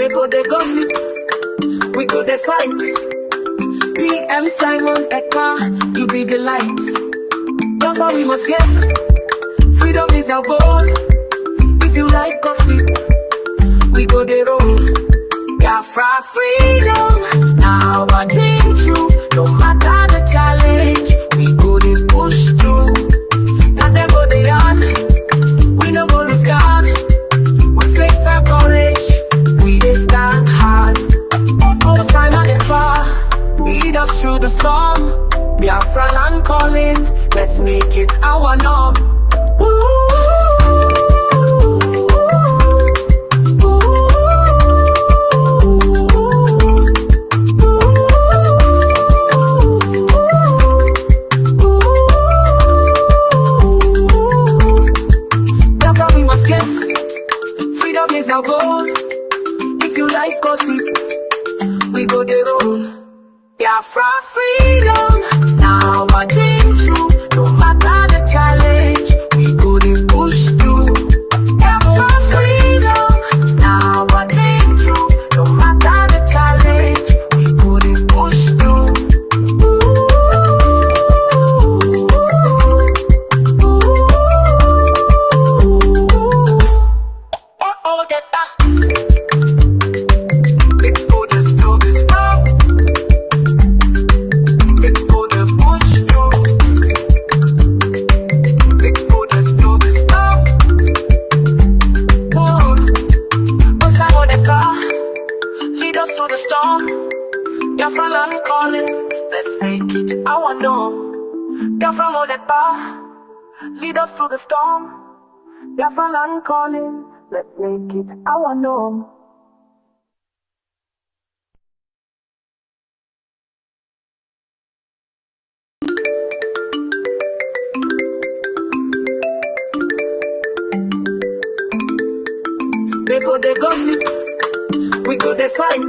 They go they gossip, we go they fight. PM Simon Ekpa, you be the light. Therefore we must get, freedom is our goal. If you like gossip, we go they roll. Biafra freedom, now I change you. No matter the challenge, we go they push through. Now them go they on, we no go lose God. We fake fair courage, we they stand hard. The Simon Ekpa, lead us through the storm. Biafra land calling, let's make it our norm. Freedom is our goal. If you like gossip, we go the roll. Biafra freedom, now I dream true. No matter the challenge, we go the push through. Biafra freedom, now I dream true. No matter the challenge, we go the push through. To the storm, Biafra land calling, let's make it our norm. Biafra know that power, lead us through the storm. Biafra land calling, let's make it our norm. They go they gossip, we go they fight.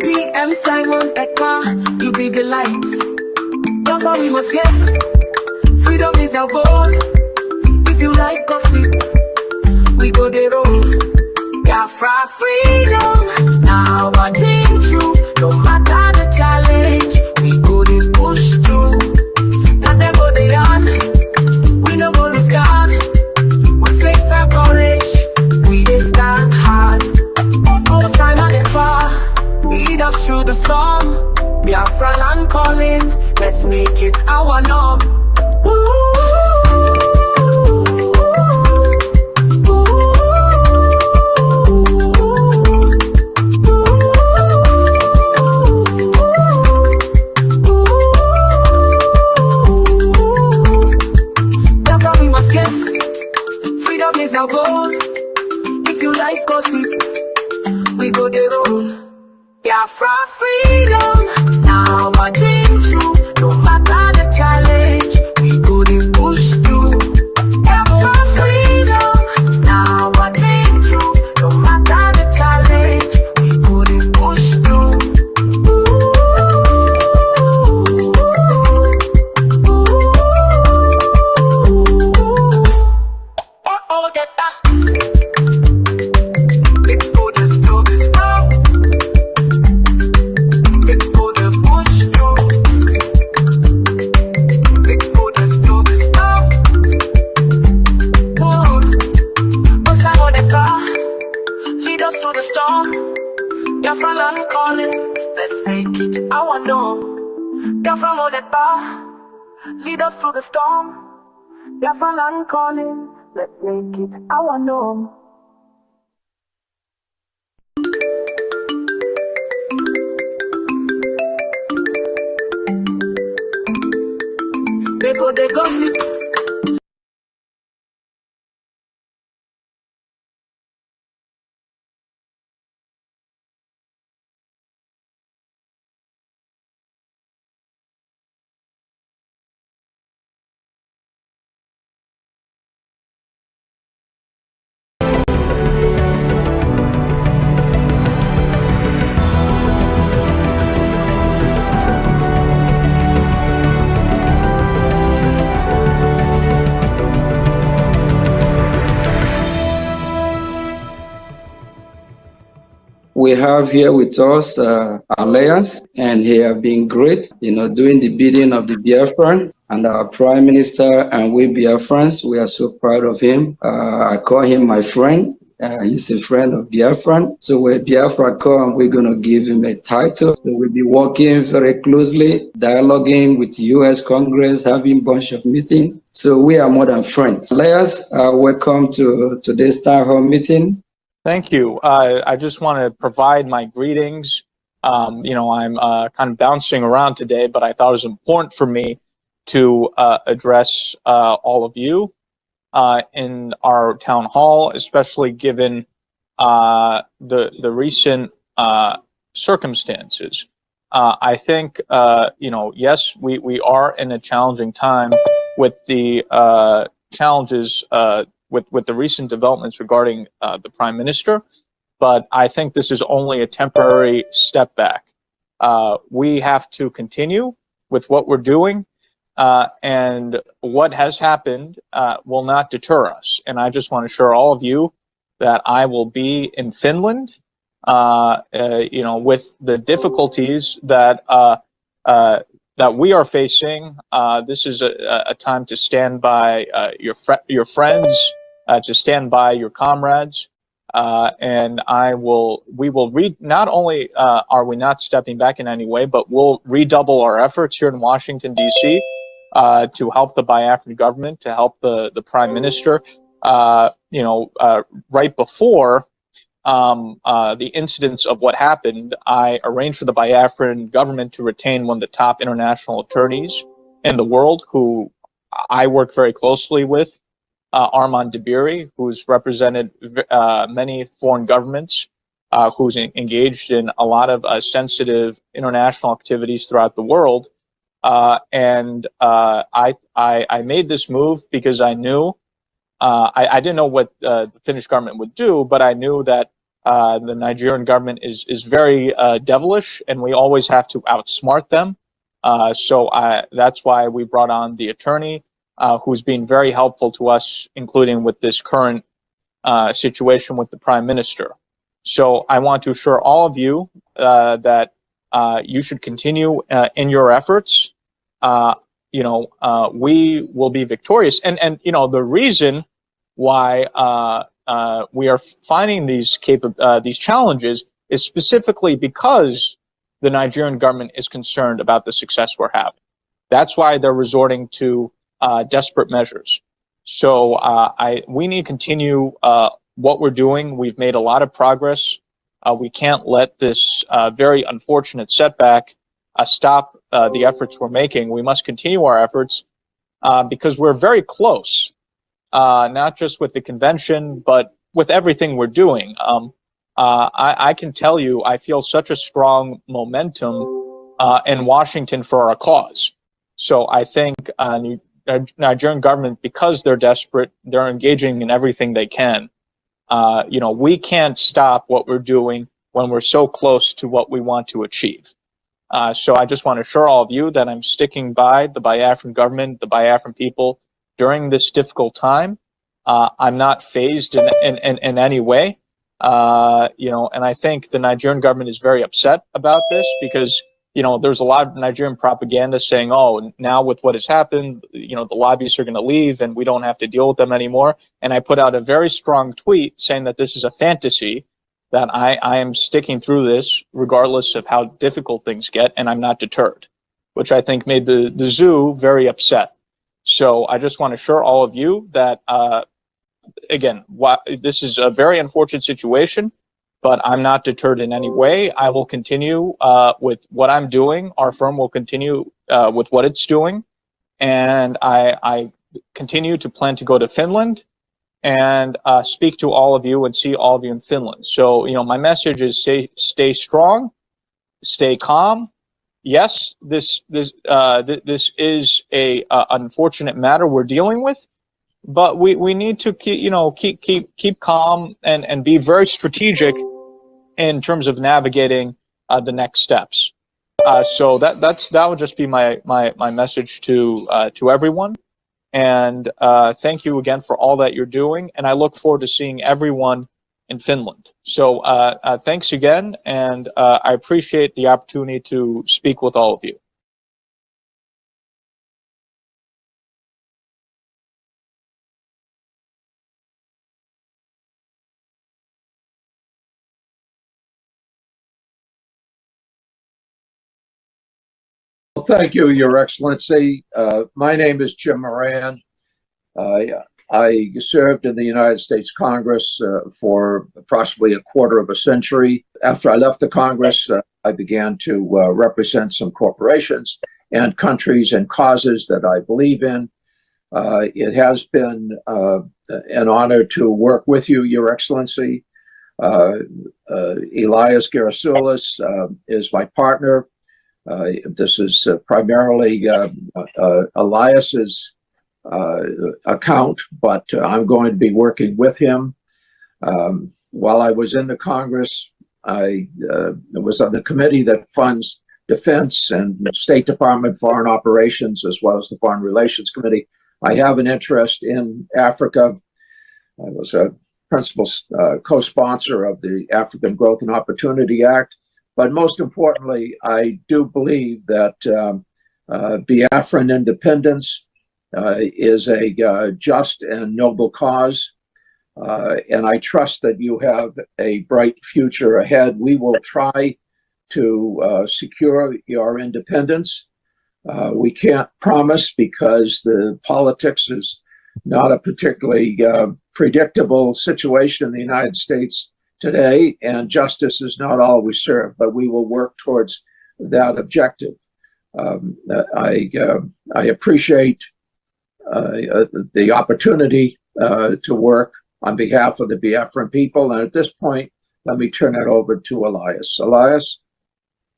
PM Simon Ekpa, you be the light. Therefore we must get, freedom is our goal. If you like gossip, we go they roll. Biafra freedom, now I change you. No matter the challenge, we go they push through. Now them go they on, we no go lose God. We fake fair courage, we they stand hard. The Simon Ekpa, lead us through the storm. Biafra land calling, let's make it our norm. Biafra we must get, freedom is our goal. If you like gossip, we go the roll. Biafra freedom, now I dream true. No matter the challenge, we go the push through. Biafra freedom, now I dream true. No matter the challenge, we go the push through. Oh, get that. To the storm, Biafra land calling, let's make it our norm. Biafra know that power, lead us through the storm. Biafra land calling, let's make it our norm. They go they gossip. we have here with us Alliance, and he has been great, doing the bidding of the Biafran. And our Prime Minister and we Biafrans, we are so proud of him. I call him my friend. He's a friend of Biafran. So we're Biafra-Constitution, we're going to give him a title. So we'll be working very closely, dialoguing with the U.S. Congress, having a bunch of meetings. So we are more than friends. Elias, welcome to today's town hall meeting. Thank you. I just want to provide my greetings. I'm kind of bouncing around today, but I thought it was important for me to address all of you in our town hall, especially given the recent circumstances. I think, yes, we are in a challenging time with the challenges with the recent developments regarding the Prime Minister, but I think this is only a temporary step back. We have to continue with what we're doing, and what has happened will not deter us. And I just want to assure all of you that I will be in Finland, with the difficulties that that we are facing. This is a time to stand by your friends, to stand by your comrades, and we will not only are we not stepping back in any way, but we'll redouble our efforts here in Washington, D.C. To help the Biafran government, to help the Prime Minister. Right before the incidents of what happened, I arranged for the Biafran government to retain one of the top international attorneys in the world, who I work very closely with, Armand Dabiri, who's represented many foreign governments, who's engaged in a lot of sensitive international activities throughout the world. I made this move because I knew I didn't know what the Finnish government would do, but I knew that the Nigerian government is very devilish, and we always have to outsmart them. So that's why we brought on the attorney, who's been very helpful to us, including with this current situation with the Prime Minister. So I want to assure all of you that you should continue in your efforts. We will be victorious. And the reason why we are finding these challenges is specifically because the Nigerian government is concerned about the success we're having. That's why they're resorting to desperate measures. So we need to continue what we're doing. We've made a lot of progress. We can't let this very unfortunate setback stop the efforts we're making. We must continue our efforts because we're very close, not just with the convention, but with everything we're doing. I can tell you, I feel such a strong momentum in Washington for our cause. So I think Nigerian government, because they're desperate, they're engaging in everything they can. We can't stop what we're doing when we're so close to what we want to achieve. So I just want to assure all of you that I'm sticking by the Biafran government, the Biafran people during this difficult time. I'm not phased in any way. And I think the Nigerian government is very upset about this because, there's a lot of Nigerian propaganda saying, oh, now with what has happened, the lobbyists are going to leave and we don't have to deal with them anymore. And I put out a very strong tweet saying that this is a fantasy, that I am sticking through this regardless of how difficult things get, and I'm not deterred, which I think made the zoo very upset. So I just want to assure all of you that, again, this is a very unfortunate situation, but I'm not deterred in any way. I will continue with what I'm doing. Our firm will continue with what it's doing. And I continue to plan to go to Finland and speak to all of you and see all of you in Finland. So, my message is stay strong, stay calm. Yes, this is a unfortunate matter we're dealing with, but we need to keep calm and be very strategic in terms of navigating the next steps. So that would just be my message to everyone. And thank you again for all that you're doing. And I look forward to seeing everyone in Finland. So thanks again, and I appreciate the opportunity to speak with all of you. Well, thank you, Your Excellency. My name is Jim Moran. I served in the United States Congress for approximately a quarter of a century. After I left the Congress, I began to represent some corporations and countries and causes that I believe in. It has been an honor to work with you, Your Excellency. Elias Gerasoulis is my partner. This is primarily Elias's account, but I'm going to be working with him. While I was in the Congress, I was on the committee that funds defense and State Department foreign operations, as well as the Foreign Relations Committee. I have an interest in Africa. I was a principal co-sponsor of the African Growth and Opportunity Act. But most importantly, I do believe that Biafran independence is a just and noble cause. And I trust that you have a bright future ahead. We will try to secure your independence. We can't promise because the politics is not a particularly predictable situation in the United States today, and justice is not always served, but we will work towards that objective. I appreciate the opportunity to work on behalf of the Biafran people, and at this point, let me turn it over to Elias. Elias?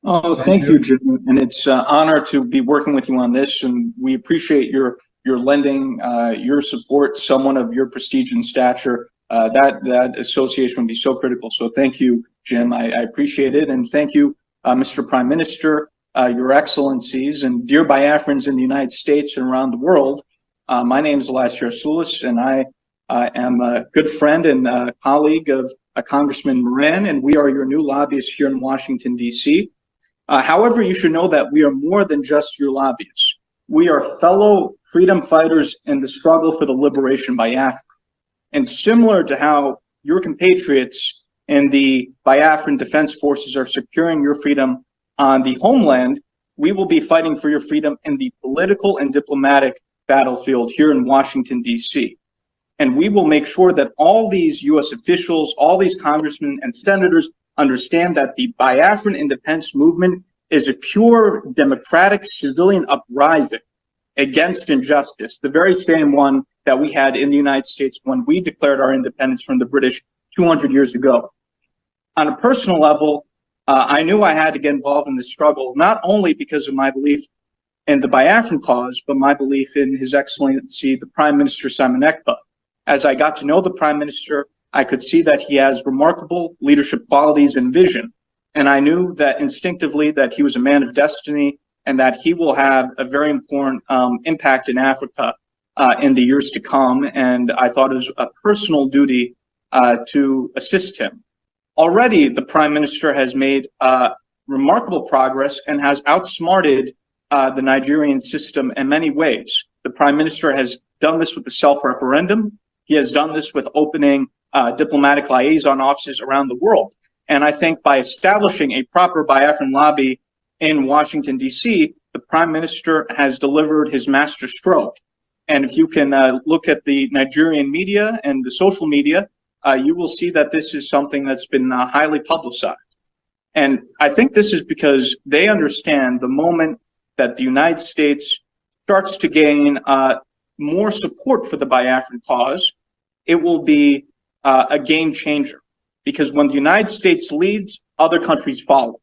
Oh, thank you, Jim, and it's an honor to be working with you on this, and we appreciate your lending your support, someone of your prestige and stature. That association would be so critical. So thank you, Jim. I appreciate it. And thank you, Mr. Prime Minister, Your Excellencies, and dear Biafrans in the United States and around the world. My name is Elias Gerasoulis, and I am a good friend and a colleague of Congressman Moran, and we are your new lobbyists here in Washington, D.C. However, you should know that we are more than just your lobbyists. We are fellow freedom fighters in the struggle for the liberation by Biafra. And similar to how your compatriots in the Biafran Defense Forces are securing your freedom on the homeland, we will be fighting for your freedom in the political and diplomatic battlefield here in Washington, D.C. And we will make sure that all these U.S. officials, all these congressmen and senators understand that the Biafran independence movement is a pure democratic civilian uprising against injustice, the very same one that we had in the United States when we declared our independence from the British 200 years ago. On a personal level, I knew I had to get involved in this struggle, not only because of my belief in the Biafran cause, but my belief in His Excellency, the Prime Minister Simon Ekpa. As I got to know the Prime Minister, I could see that he has remarkable leadership qualities and vision. And I knew that instinctively that he was a man of destiny and that he will have a very important impact in Africa in the years to come. And I thought it was a personal duty to assist him. Already, the Prime Minister has made remarkable progress and has outsmarted the Nigerian system in many ways. The Prime Minister has done this with the self-referendum. He has done this with opening diplomatic liaison offices around the world. And I think by establishing a proper Biafran lobby in Washington, D.C., the Prime Minister has delivered his master stroke. And if you can look at the Nigerian media and the social media, you will see that this is something that's been highly publicized. And I think this is because they understand the moment that the United States starts to gain more support for the Biafran cause, it will be a game changer. Because when the United States leads, other countries follow.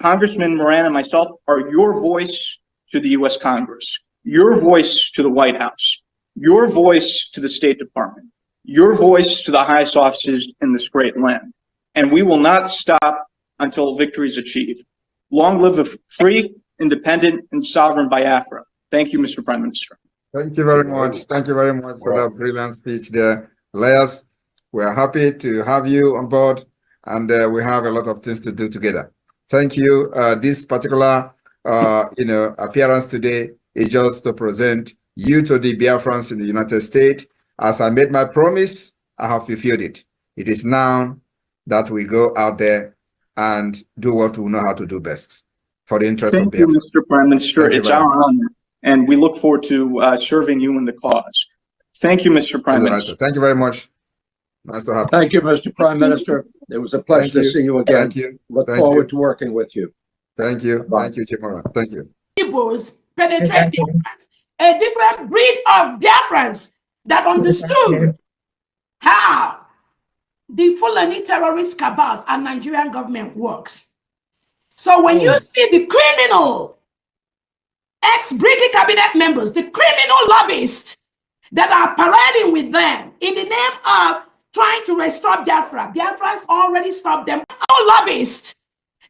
Congressman Moran and myself are your voice to the U.S. Congress, your voice to the White House, your voice to the State Department, your voice to the highest offices in this great land. And we will not stop until victory is achieved. Long live a free, independent, and sovereign Biafra. Thank you, Mr. Prime Minister. Thank you very much. Thank you very much for that brilliant speech there. Elias, We are happy to have you on board, and we have a lot of things to do together. Thank you. This particular, appearance today is just to present you to the Biafrans in the United States. As I made my promise, I have fulfilled it. It is now that we go out there and do what we know how to do best for the interest of Biafra. Thank you, Mr. Prime Minister. It's our honor, and we look forward to serving you in the cause. Thank you, Mr. Prime Minister. Thank you very much. Nice to have you. Thank you, Mr. Prime Minister. It was a pleasure to see you again. Thank you. Look forward to working with you. Thank you. Bye. Thank you, Chimora. Thank you. Igbos penetrate Biafrans, a different breed of Biafrans that understood how the Fulani terrorist cabals and Nigerian government works. So when you see the criminal ex-BRGIE cabinet members, the criminal lobbyists that are parading with them in the name of trying to restore Biafra, Biafrans already stopped them. All lobbyists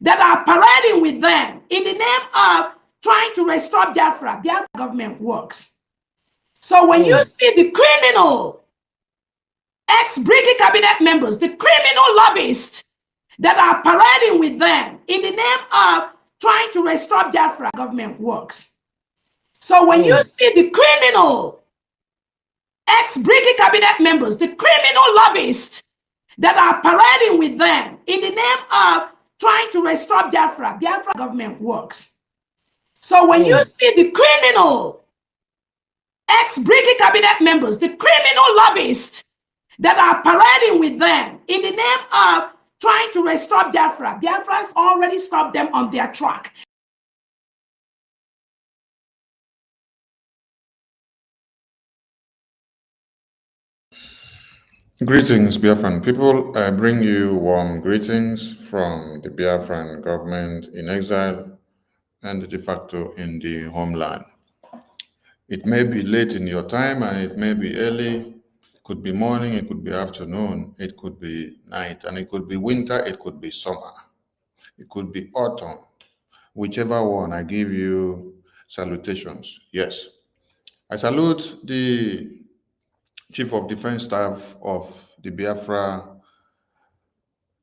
that are parading with them in the name of trying to restore Biafra, Biafra government works. So when you see the criminal ex-BRGIE cabinet members, the criminal lobbyists that are parading with them in the name of trying to restore Biafra, government works. So when you see the criminal ex-BRGIE cabinet members, the criminal lobbyists that are parading with them in the name of trying to restore Biafra, Biafra government works. So when you see the criminal ex-BRGIE cabinet members, the criminal lobbyists that are parading with them in the name of trying to restore Biafra, Biafrans already stopped them on their track. Greetings, Biafran people. I bring you warm greetings from the Biafran government in exile and de facto in the homeland. It may be late in your time and it may be early. It could be morning, it could be afternoon, it could be night, and it could be winter, it could be summer. It could be autumn. Whichever one, I give you salutations. Yes. I salute the Chief of Defense Staff of the Biafra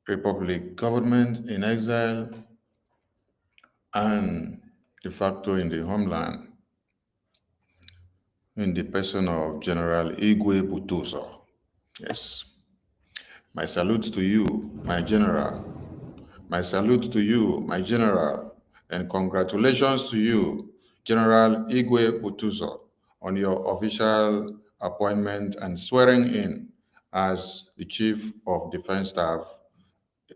Republic government in exile and de facto in the homeland, in the person of General Igwe Butuzo. Yes. My salute to you, my general. My salute to you, my general, and congratulations to you, General Igwe Butuzo, on your official appointment and swearing in as the Chief of Defense Staff,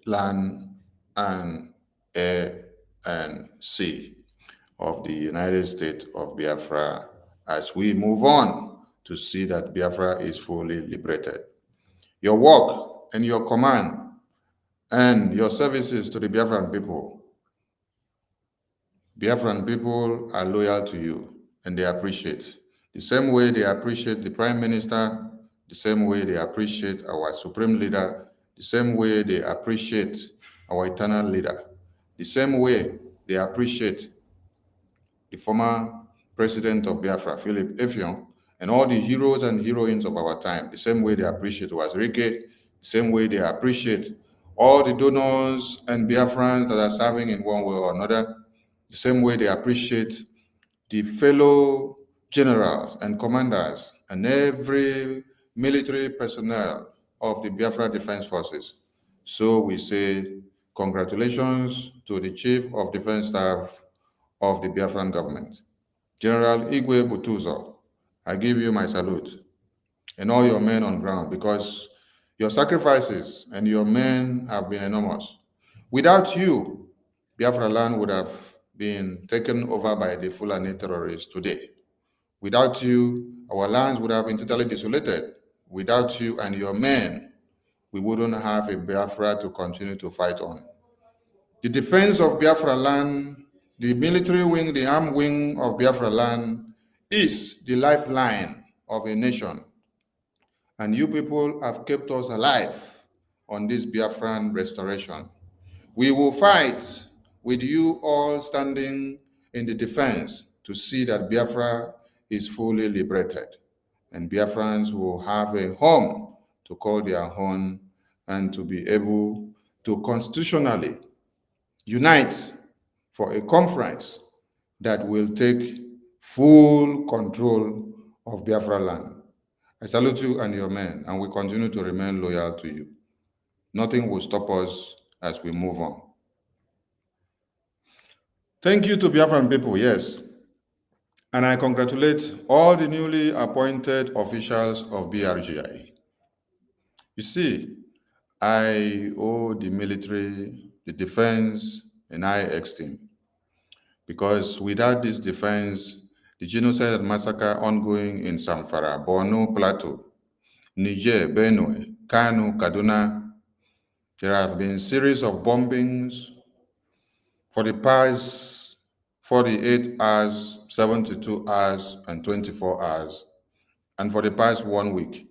Land and Air and Sea of the United States of Biafra, as we move on to see that Biafra is fully liberated. Your work and your command and your services to the Biafran people are loyal to you and they appreciate. The same way they appreciate the Prime Minister, the same way they appreciate our Supreme Leader, the same way they appreciate our eternal leader, the same way they appreciate the former President of Biafra, Philip Effiong, and all the heroes and heroines of our time, the same way they appreciate Wazirike, the same way they appreciate all the donors and Biafrans that are serving in one way or another, the same way they appreciate the fellow generals and commanders and every military personnel of the Biafra Defense Forces. So we say congratulations to the Chief of Defense Staff of the Biafran government. General Igwe Butuzo, I give you my salute and all your men on ground because your sacrifices and your men have been enormous. Without you, Biafra land would have been taken over by the Fulani terrorists today. Without you, our lands would have been totally desolated. Without you and your men, we wouldn't have a Biafra to continue to fight on. The defense of Biafra land, the military wing, the armed wing of Biafra land is the lifeline of a nation. And you people have kept us alive on this Biafran restoration. We will fight with you all standing in the defense to see that Biafra is fully liberated and Biafrans will have a home to call their own and to be able to constitutionally unite for a conference that will take full control of Biafra land. I salute you and your men, and we continue to remain loyal to you. Nothing will stop us as we move on. Thank you to Biafran people, yes. And I congratulate all the newly appointed officials of BRGIE. You see, I owe the military, the defense, and IX team. Because without this defense, the genocide and massacre ongoing in Zamfara, Borno, Plateau, Niger, Benue, Kano, Kaduna, there have been series of bombings for the past 48 hours, 72 hours, and 24 hours, and for the past 1 week.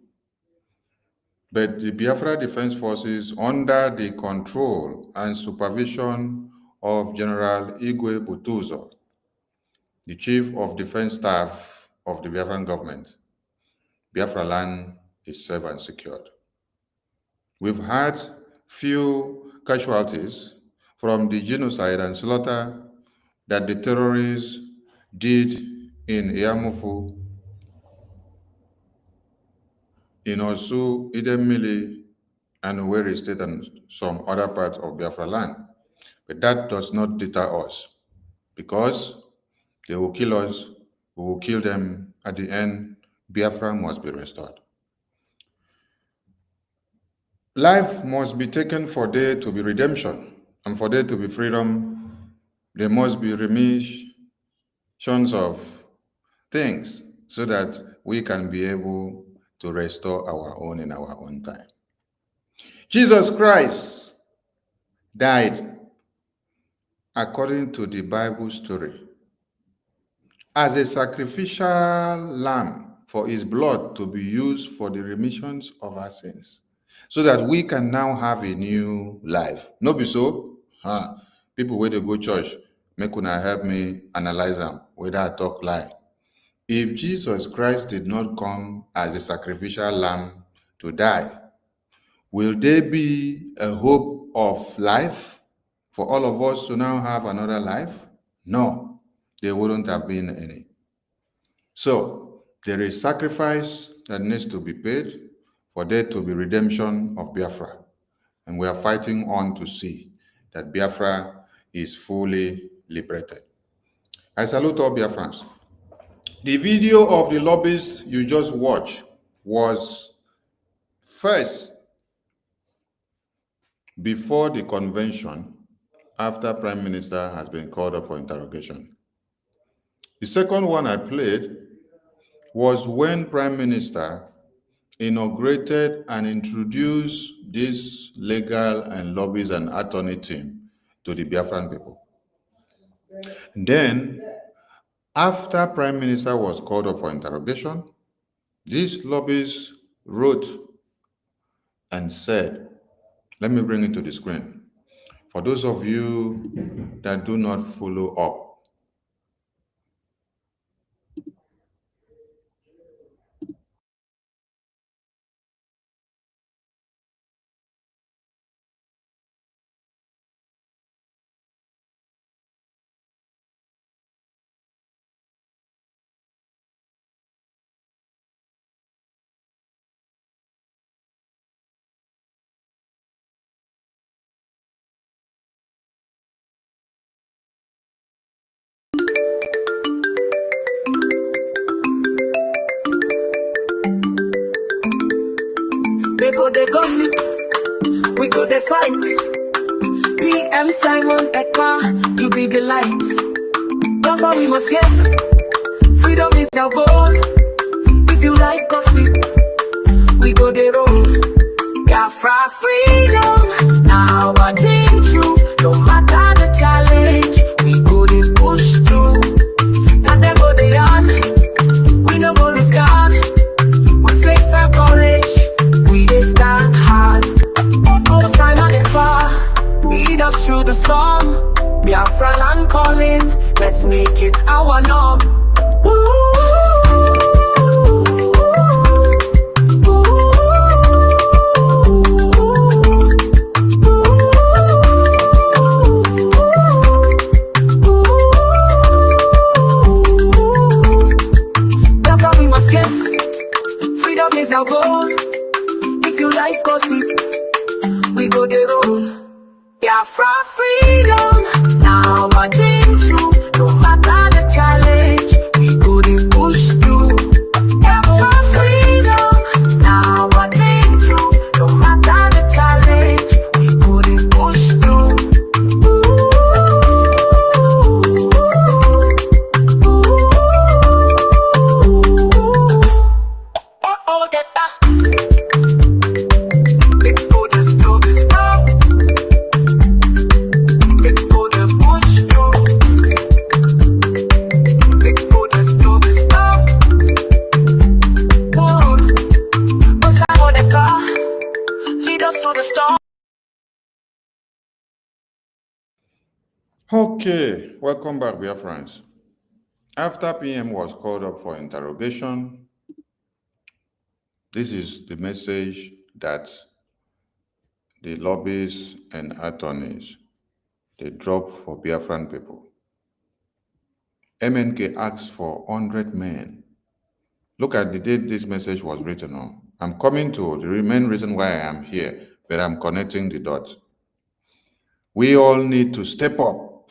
But the Biafra Defense Forces, under the control and supervision of General Igwe Butuzo, the Chief of Defense Staff of the Biafran government, Biafra land is safe and secured. We've had few casualties from the genocide and slaughter that the terrorists did in Yamufu, in Osu, Idemili, and Owerri State, and some other parts of Biafra land. But that does not deter us, because they will kill us, we will kill them. At the end, Biafra must be restored. Life must be taken for there to be redemption, and for there to be freedom, there must be remissions of things so that we can be able to restore our own in our own time. Jesus Christ died according to the Bible story as a sacrificial lamb for his blood to be used for the remissions of our sins, so that we can now have a new life. No be so? People where they go church, make una help me analyze them, whether I talk lie. If Jesus Christ did not come as a sacrificial lamb to die, will there be a hope of life for all of us to now have another life? No, there wouldn't have been any. So there is sacrifice that needs to be paid for there to be redemption of Biafra. And we are fighting on to see that Biafra is fully liberated. I salute all Biafrans. The video of the lobbyist you just watched was first before the convention, after Prime Minister has been called up for interrogation. The second one I played was when Prime Minister inaugurated and introduced this legal and lobbyist and attorney team to the Biafran people. And then, after Prime Minister was called up for interrogation, these lobbyists wrote and said, let me bring it to the screen. For those of you that do not follow up, they go they gossip, we go they fight. PM Simon Ekpa, you be the light. Therefore we must get freedom is our goal. If you like gossip, we go they roll. Biafra freedom, now our dream true. No matter the challenge, we go they push through. Now them go they on, we no go lose God. With faith and courage, we dey stand hard. Cause Simon Ekpa lead us through the storm. Biafra land calling, let's make it our norm. Ooh, ooh, ooh. is our goal. If you like gossip, we go the roll. Biafra freedom, now our dream true. No matter the challenge, we go the push through. Biafra freedom, now our dream true. No matter the challenge, we go the push through. Oh, get that. Let's go, let's do this now. Let's go, let's push through. Let's go, let's do this now. Whoa. What's up on the car? Lead us to the storm. Okay, welcome back, Biafrans. After PM was called up for interrogation, this is the message that the lobbyists and attorneys, they drop for Biafran people. MNK asked for 100 men. Look at the date this message was written on. I'm coming to the main reason why I am here, but I'm connecting the dots. We all need to step up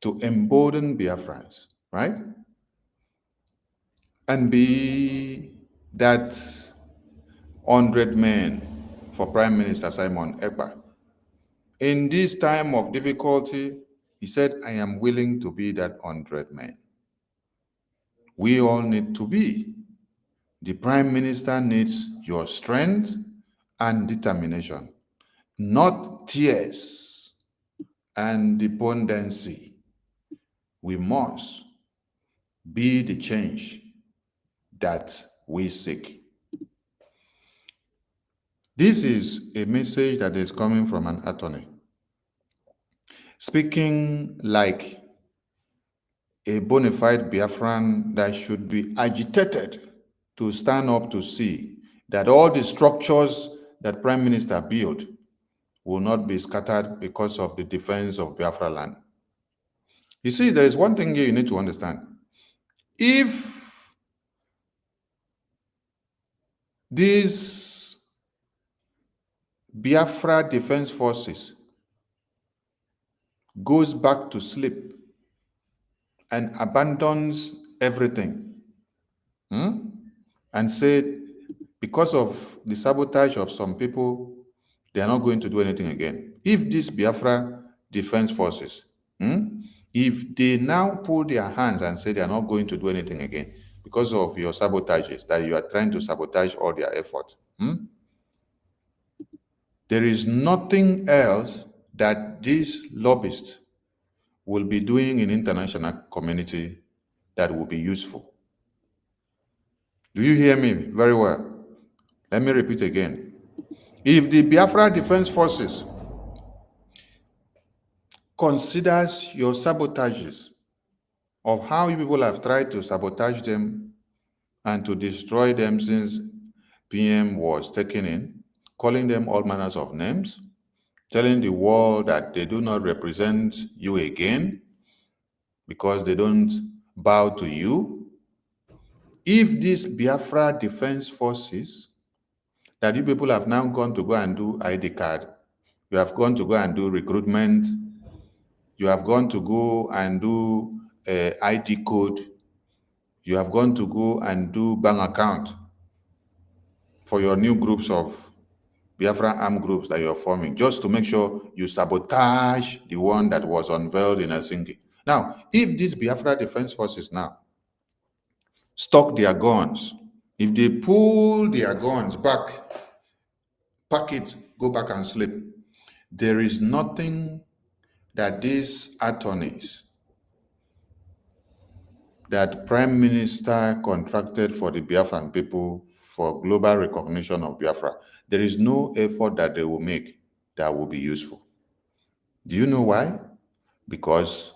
to embolden Biafrans, right? And be that 100 men for Prime Minister Simon Ekpa. In this time of difficulty, he said, I am willing to be that 100 men. We all need to be. The Prime Minister needs your strength and determination, not tears and despondency. We must be the change that we seek. This is a message that is coming from an attorney, speaking like a bona fide Biafran that should be agitated to stand up to see that all the structures that Prime Minister built will not be scattered because of the defense of Biafra land. You see, there is one thing here you need to understand. If these Biafra Defense Forces goes back to sleep and abandons everything, and said, because of the sabotage of some people, they are not going to do anything again. If these Biafra Defense Forces, if they now pull their hands and say they are not going to do anything again because of your sabotages, that you are trying to sabotage all their efforts, there is nothing else that these lobbyists will be doing in international community that will be useful. Do you hear me very well? Let me repeat again. If the Biafra Defense Forces considers your sabotages of how you people have tried to sabotage them and to destroy them since PM was taken in, calling them all manners of names, telling the world that they do not represent you again because they don't bow to you. If these Biafra Defense Forces that you people have now gone to go and do ID card, you have gone to go and do recruitment, you have gone to go and do ID code, you have gone to go and do bank account for your new groups of Biafra armed groups that you're forming, just to make sure you sabotage the one that was unveiled in Helsinki. Now, if these Biafra Defense Forces now stock their guns, if they pull their guns back, pack it, go back and sleep, there is nothing that these attorneys that Prime Minister contracted for the Biafran people for global recognition of Biafra, there is no effort that they will make that will be useful. Do you know why? Because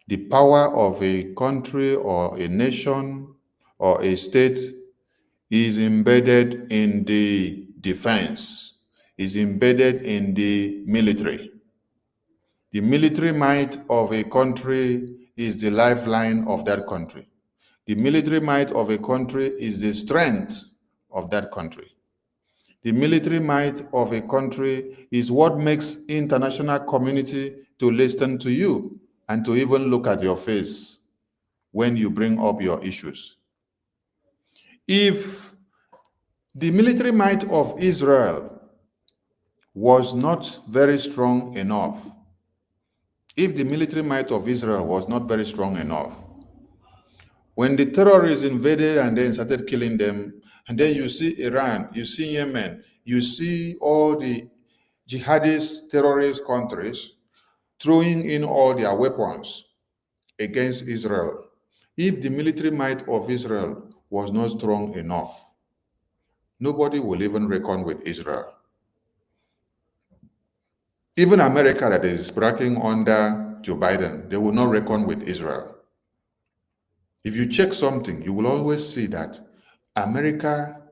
the power of a country or a nation or a state is embedded in the defense, is embedded in the military. The military might of a country is the lifeline of that country. The military might of a country is the strength of that country. The military might of a country is what makes international community to listen to you and to even look at your face when you bring up your issues. If the military might of Israel was not very strong enough, if the military might of Israel was not very strong enough, when the terrorists invaded and then started killing them, and then you see Iran, you see Yemen, you see all the jihadist terrorist countries throwing in all their weapons against Israel. If the military might of Israel was not strong enough, nobody will even reckon with Israel. Even America, that is bragging under Joe Biden, they will not reckon with Israel. If you check something, you will always see that America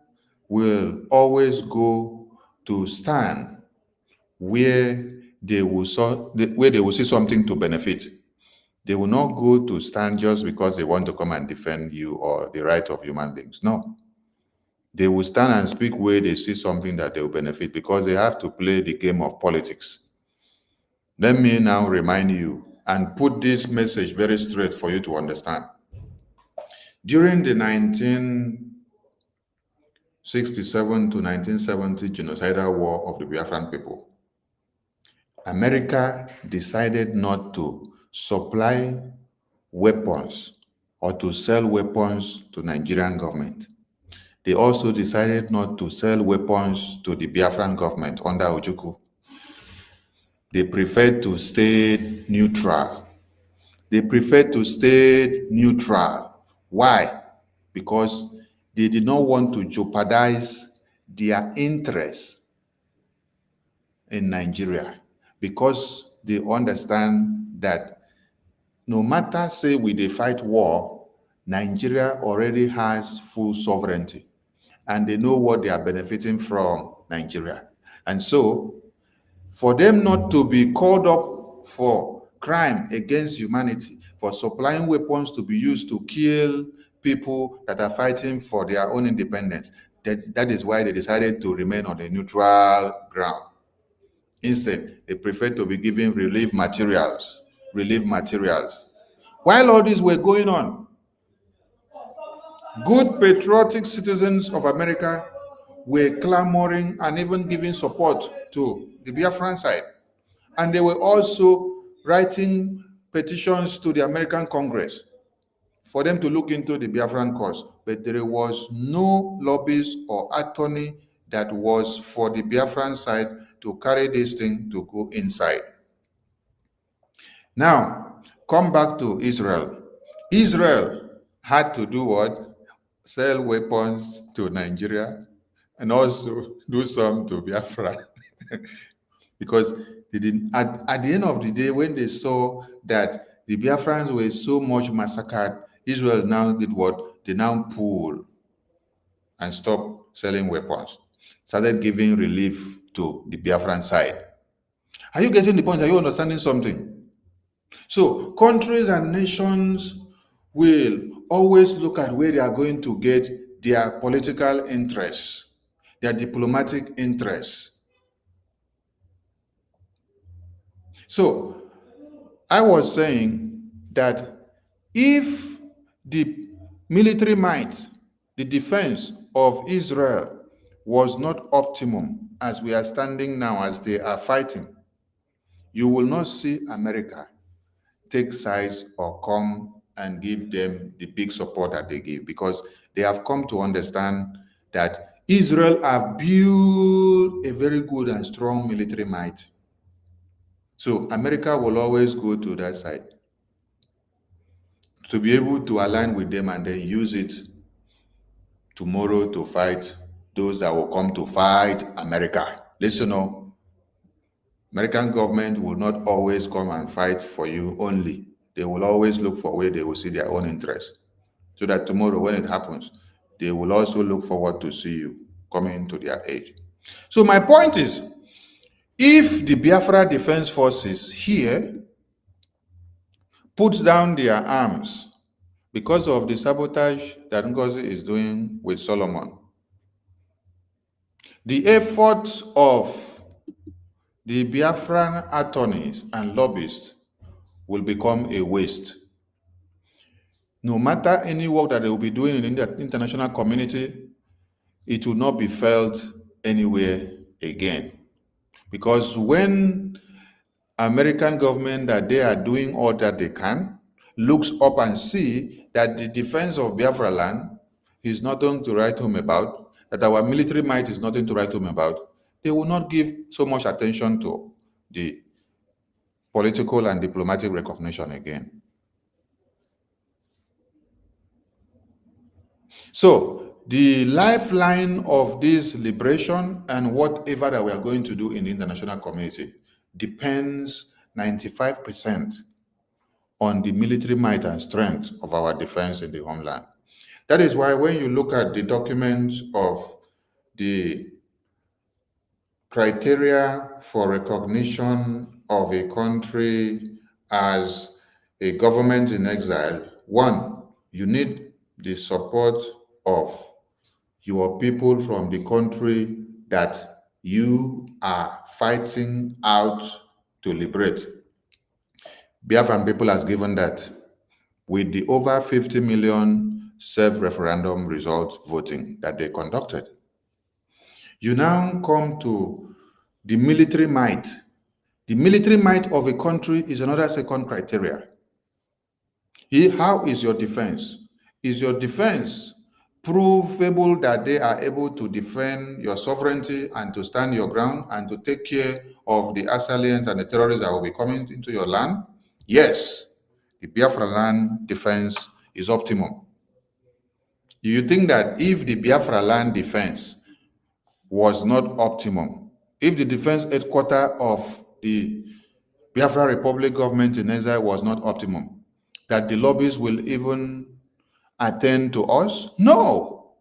will always go to stand where they will see something to benefit. They will not go to stand just because they want to come and defend you or the right of human beings. No. They will stand and speak where they see something that they will benefit, because they have to play the game of politics. Let me now remind you and put this message very straight for you to understand. During the 1967 to 1970 genocidal war of the Biafran people, America decided not to supply weapons or to sell weapons to Nigerian government. They also decided not to sell weapons to the Biafran government under Ojukwu. They preferred to stay neutral. They preferred to stay neutral. Why? Because they did not want to jeopardize their interests in Nigeria, because they understand that no matter, say, we dey fight war, Nigeria already has full sovereignty, and they know what they are benefiting from Nigeria. And so, for them not to be called up for crime against humanity, for supplying weapons to be used to kill people that are fighting for their own independence, that is why they decided to remain on a neutral ground. Instead, they prefer to be given relief materials. While all these were going on, good patriotic citizens of America were clamoring and even giving support to the Biafran side. And they were also writing petitions to the American Congress for them to look into the Biafran cause. But there was no lobbyist or attorney that was for the Biafran side to carry this thing to go inside. Now, come back to Israel. Israel had to do what? Sell weapons to Nigeria and also do some to Biafra. Because they didn't, at the end of the day, when they saw that the Biafrans were so much massacred, Israel now did what? They now pulled and stopped selling weapons, started giving relief to the Biafran side. Are you getting the point? Are you understanding something? So countries and nations will always look at where they are going to get their political interests, their diplomatic interests. So I was saying that if the military might, the defense of Israel was not optimum as we are standing now, as they are fighting, you will not see America take sides or come and give them the big support that they give, because they have come to understand that Israel have built a very good and strong military might. So America will always go to that side to be able to align with them and then use it tomorrow to fight those that will come to fight America. Listen up. American government will not always come and fight for you only. They will always look for where they will see their own interest. So that tomorrow when it happens, they will also look forward to see you coming to their aid. So my point is, if the Biafra Defense Forces here put down their arms because of the sabotage that NGOZI is doing with Solomon, the efforts of the Biafran attorneys and lobbyists will become a waste. No matter any work that they will be doing in the international community, it will not be felt anywhere again. Because when American government that they are doing all that they can, looks up and see that the defense of Biafra land is nothing to write home about, that our military might is nothing to write home about, they will not give so much attention to the political and diplomatic recognition again. So the lifeline of this liberation and whatever that we are going to do in the international community depends 95% on the military might and strength of our defense in the homeland. That is why when you look at the documents of the criteria for recognition of a country as a government in exile, one, you need the support of your people from the country that you are fighting out to liberate. Biafran people has given that with the over 50 million self-referendum result voting that they conducted. You now come to the military might. The military might of a country is another second criteria. How is your defense? Is your defense provable that they are able to defend your sovereignty and to stand your ground and to take care of the assailants and the terrorists that will be coming into your land? Yes, the Biafra land defense is optimum. Do you think that if the Biafra land defense was not optimum, if the defense headquarters of the Biafra Republic government in exile was not optimum, that the lobbyists will even attend to us? No.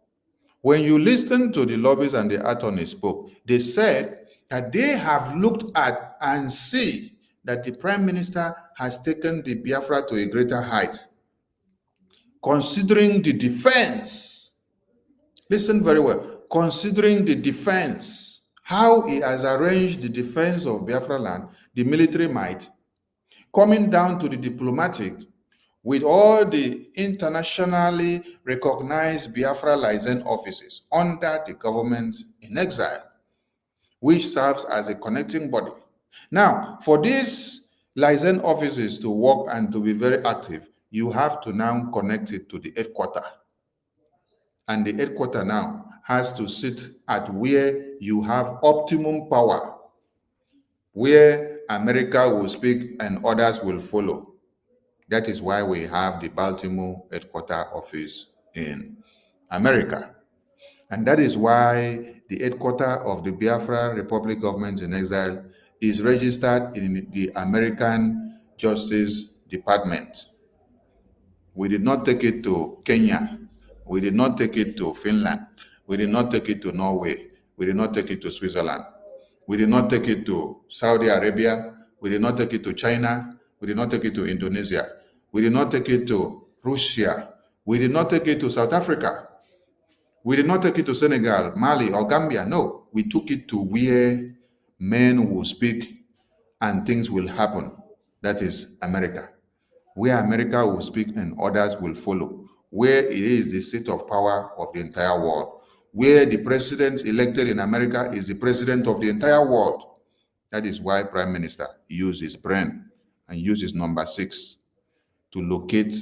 When you listen to the lobbyists and the attorneys spoke, they said that they have looked at and see that the Prime Minister has taken the Biafra to a greater height. Considering the defense, listen very well, considering the defense, how he has arranged the defense of Biafra land, the military might, coming down to the diplomatic, with all the internationally recognized Biafra liaison offices under the government in exile, which serves as a connecting body. Now, for these liaison offices to work and to be very active, you have to now connect it to the headquarters. And the headquarters now has to sit at where you have optimum power, where America will speak and others will follow. That is why we have the Baltimore headquarters office in America. And that is why the headquarters of the Biafra Republic government in exile is registered in the American Justice Department. We did not take it to Kenya. We did not take it to Finland. We did not take it to Norway. We did not take it to Switzerland. We did not take it to Saudi Arabia. We did not take it to China. We did not take it to Indonesia. We did not take it to Russia. We did not take it to South Africa. We did not take it to Senegal, Mali, or Gambia. No, we took it to where men will speak and things will happen. That is America. Where America will speak and others will follow. Where it is the seat of power of the entire world. Where the president elected in America is the president of the entire world. That is why Prime Minister used his brain and uses number 6 to locate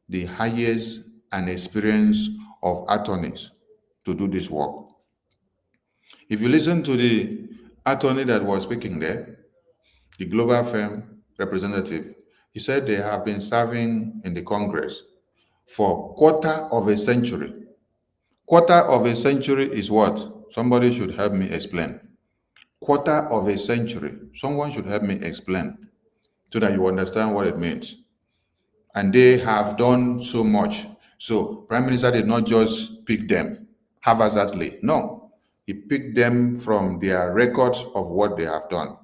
the highest and experience of attorneys to do this work. If you listen to the attorney that was speaking there, the global firm representative, he said they have been serving in the Congress for quarter of a century. Quarter of a century is what? Somebody should help me explain. Quarter of a century. Someone should help me explain so that you understand what it means. And they have done so much. So Prime Minister did not just pick them haphazardly. No, he picked them from their records of what they have done.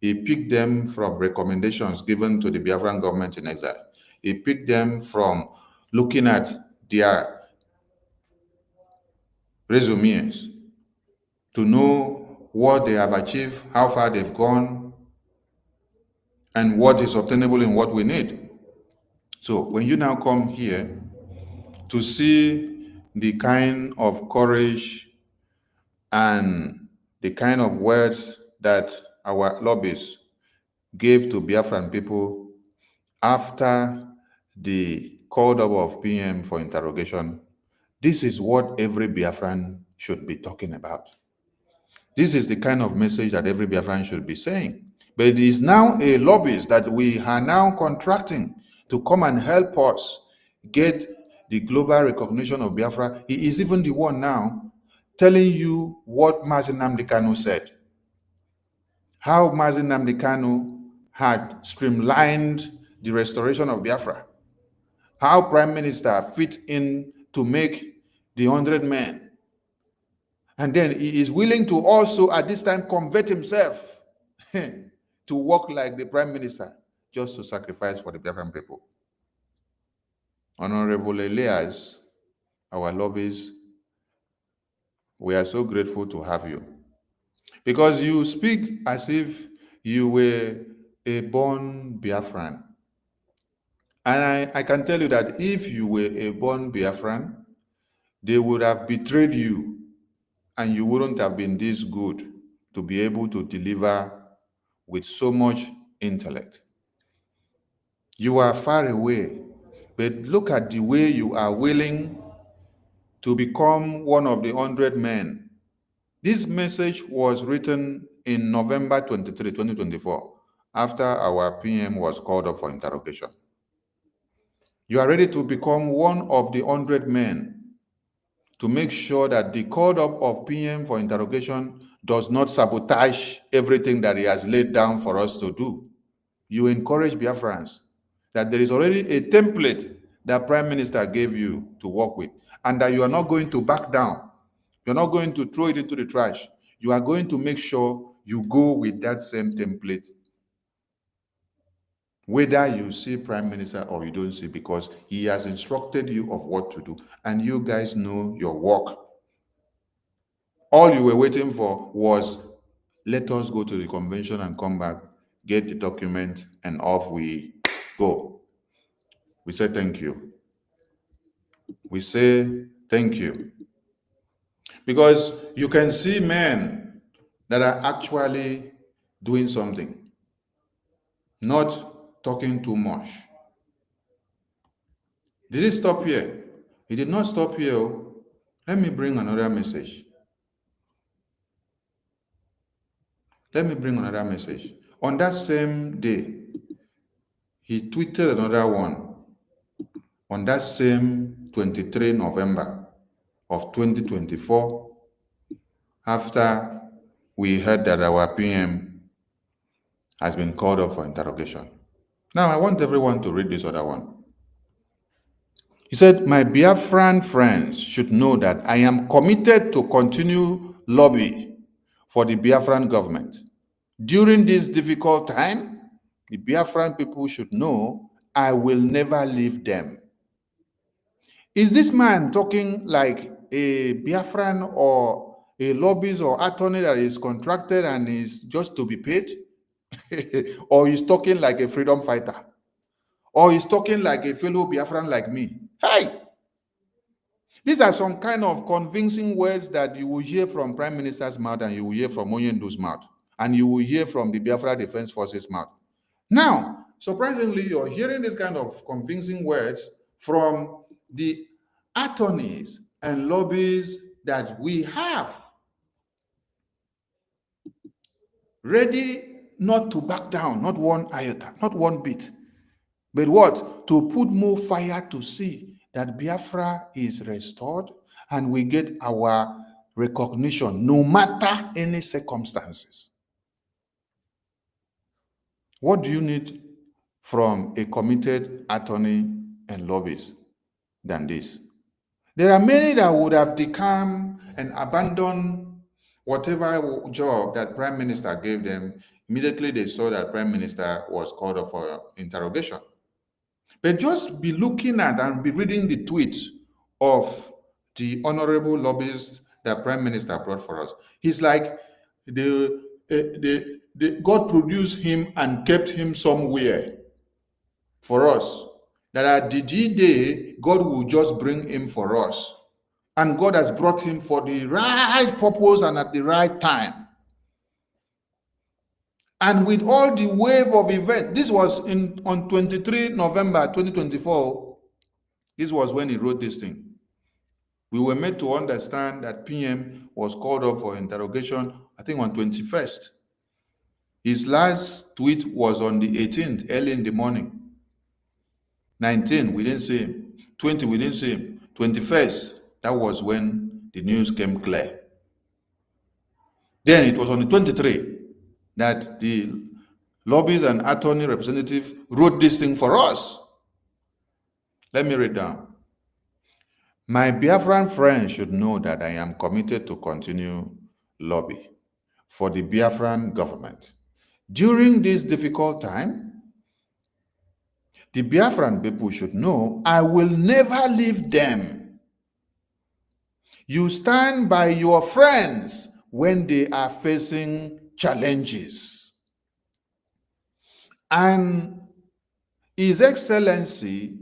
He picked them from recommendations given to the Biafran government in exile. He picked them from looking at their resumes. to know what they have achieved, how far they've gone, and what is obtainable in what we need. So when you now come here to see the kind of courage and the kind of words that our lobbyists gave to Biafran people after the called up of PM for interrogation, this is what every Biafran should be talking about. This is the kind of message that every Biafran should be saying. But it is now a lobbyist that we are now contracting to come and help us get the global recognition of Biafra. He is even the one now telling you what Mazi Nnamdi Kanu said. How Mazi Nnamdi Kanu had streamlined the restoration of Biafra. How Prime Minister fit in to make the 100 men. And then he is willing to also at this time convert himself to work like the Prime Minister just to sacrifice for the Biafran people. Honorable Elias, our lobbyists, we are so grateful to have you. Because you speak as if you were a born Biafran. And I can tell you that if you were a born Biafran, they would have betrayed you and you wouldn't have been this good to be able to deliver with so much intellect. You are far away, but look at the way you are willing to become one of the 100 men. This message was written in November 23, 2024, after our PM was called up for interrogation. You are ready to become one of the 100 men to make sure that the called up of PM for interrogation does not sabotage everything that he has laid down for us to do. You encourage Biafrans that there is already a template that Prime Minister gave you to work with, and that you are not going to back down. You're not going to throw it into the trash. You are going to make sure you go with that same template, whether you see Prime Minister or you don't see, because he has instructed you of what to do, and you guys know your work. All you were waiting for was, let us go to the convention and come back, get the document, and off we go. We say thank you. We say thank you. Because you can see men that are actually doing something, not talking too much. Did it stop here? It did not stop here. Let me bring another message. Let me bring another message. On that same day, he tweeted another one. On that same 23 November of 2024, after we heard that our PM has been called up for interrogation. Now, I want everyone to read this other one. He said, my Biafran friends should know that I am committed to continue lobby for the Biafran government. During this difficult time, the Biafran people should know I will never leave them. Is this man talking like a Biafran or a lobbyist or attorney that is contracted and is just to be paid? Or he's talking like a freedom fighter? Or he's talking like a fellow Biafran like me? Hey! These are some kind of convincing words that you will hear from Prime Minister's mouth, and you will hear from Onyendu's mouth, and you will hear from the Biafra Defense Forces mouth. Now, surprisingly, you're hearing this kind of convincing words from the attorneys and lobbyists that we have, ready not to back down, not one iota, not one bit, but what? To put more fire to see that Biafra is restored and we get our recognition no matter any circumstances. What do you need from a committed attorney and lobbyist than this? There are many that would have declined and abandoned whatever job that Prime Minister gave them. Immediately they saw that Prime Minister was called up for interrogation. But just be looking at and be reading the tweets of the honorable lobbyists that that Prime Minister brought for us. He's like God produced him and kept him somewhere for us. That at the D-Day, God will just bring him for us. And God has brought him for the right purpose and at the right time. And with all the wave of events, this was on 23 November 2024, this was when he wrote this thing. We were made to understand that PM was called up for interrogation, I think on 21st. His last tweet was on the 18th, early in the morning. 19, we didn't see him. 20, we didn't see him. 21st, that was when the news came clear. Then it was on the 23rd that the lobbies and attorney representative wrote this thing for us. Let me read down. My Biafran friends should know that I am committed to continue lobby for the Biafran government. During this difficult time, the Biafran people should know I will never leave them. You stand by your friends when they are facing challenges. And His Excellency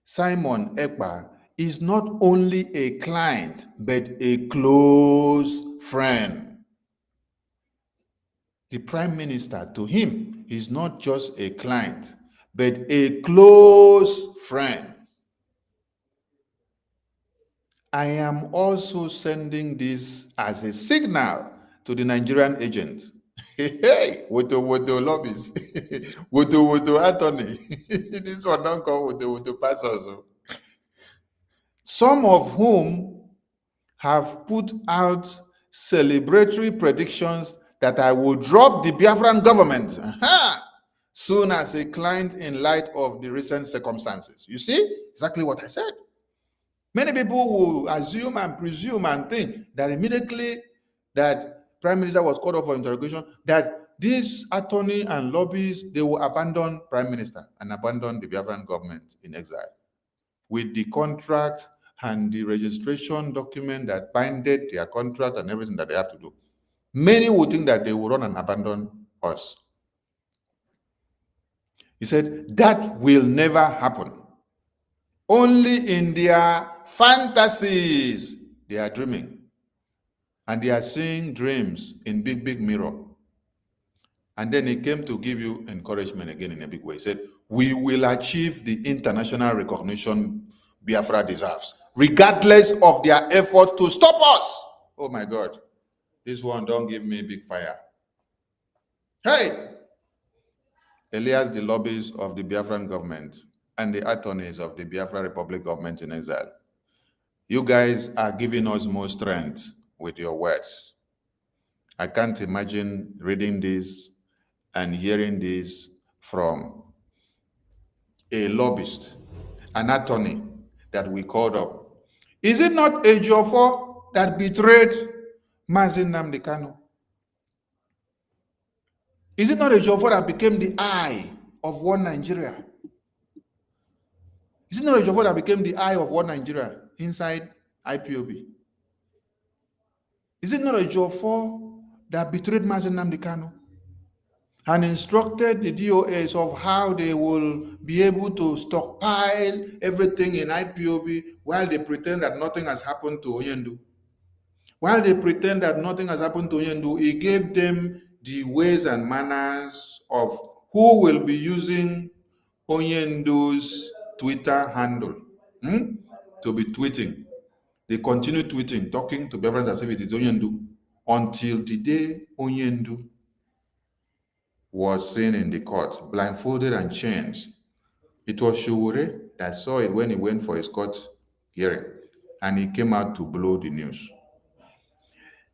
Simon Ekpa is not only a client, but a close friend. The Prime Minister, to him, is not just a client, but a close friend. I am also sending this as a signal to the Nigerian agents. Hey, woto lobbies, woto attorney. This one don't come woto pastors. Some of whom have put out celebratory predictions that I will drop the Biafran government soon as a client in light of the recent circumstances. You see exactly what I said. Many people will assume and presume and think that immediately that Prime Minister was called up for interrogation, that these attorney and lobbyists, they will abandon Prime Minister and abandon the Biafran government in exile. With the contract and the registration document that binded their contract and everything that they have to do. Many would think that they will run and abandon us. He said, that will never happen. Only in their fantasies, they are dreaming. And they are seeing dreams in big, big mirror. And then he came to give you encouragement again in a big way. He said, we will achieve the international recognition Biafra deserves, regardless of their effort to stop us. Oh my God. This one don't give me big fire. Hey! Elias, the lobbies of the Biafran government and the attorneys of the Biafra Republic government in exile, you guys are giving us more strength with your words. I can't imagine reading this and hearing this from a lobbyist, an attorney that we called up. Is it not a Ejiofor that betrayed Mazi Nnamdi Kanu? Is it not a Ejiofor that became the eye of one Nigeria? Is it not a Ejiofor that became the eye of one Nigeria inside IPOB? Is it not a Ejiofor that betrayed Mazi Nnamdi Kanu and instructed the DOS of how they will be able to stockpile everything in IPOB while they pretend that nothing has happened to Onyendu? While they pretend that nothing has happened to Onyendu, he gave them the ways and manners of who will be using Onyendu's Twitter handle to be tweeting. They continue tweeting, talking to Biafrans as if it is Onyendu, until the day Onyendu was seen in the court, blindfolded and chained. It was Sowore that saw it when he went for his court hearing, and he came out to blow the news.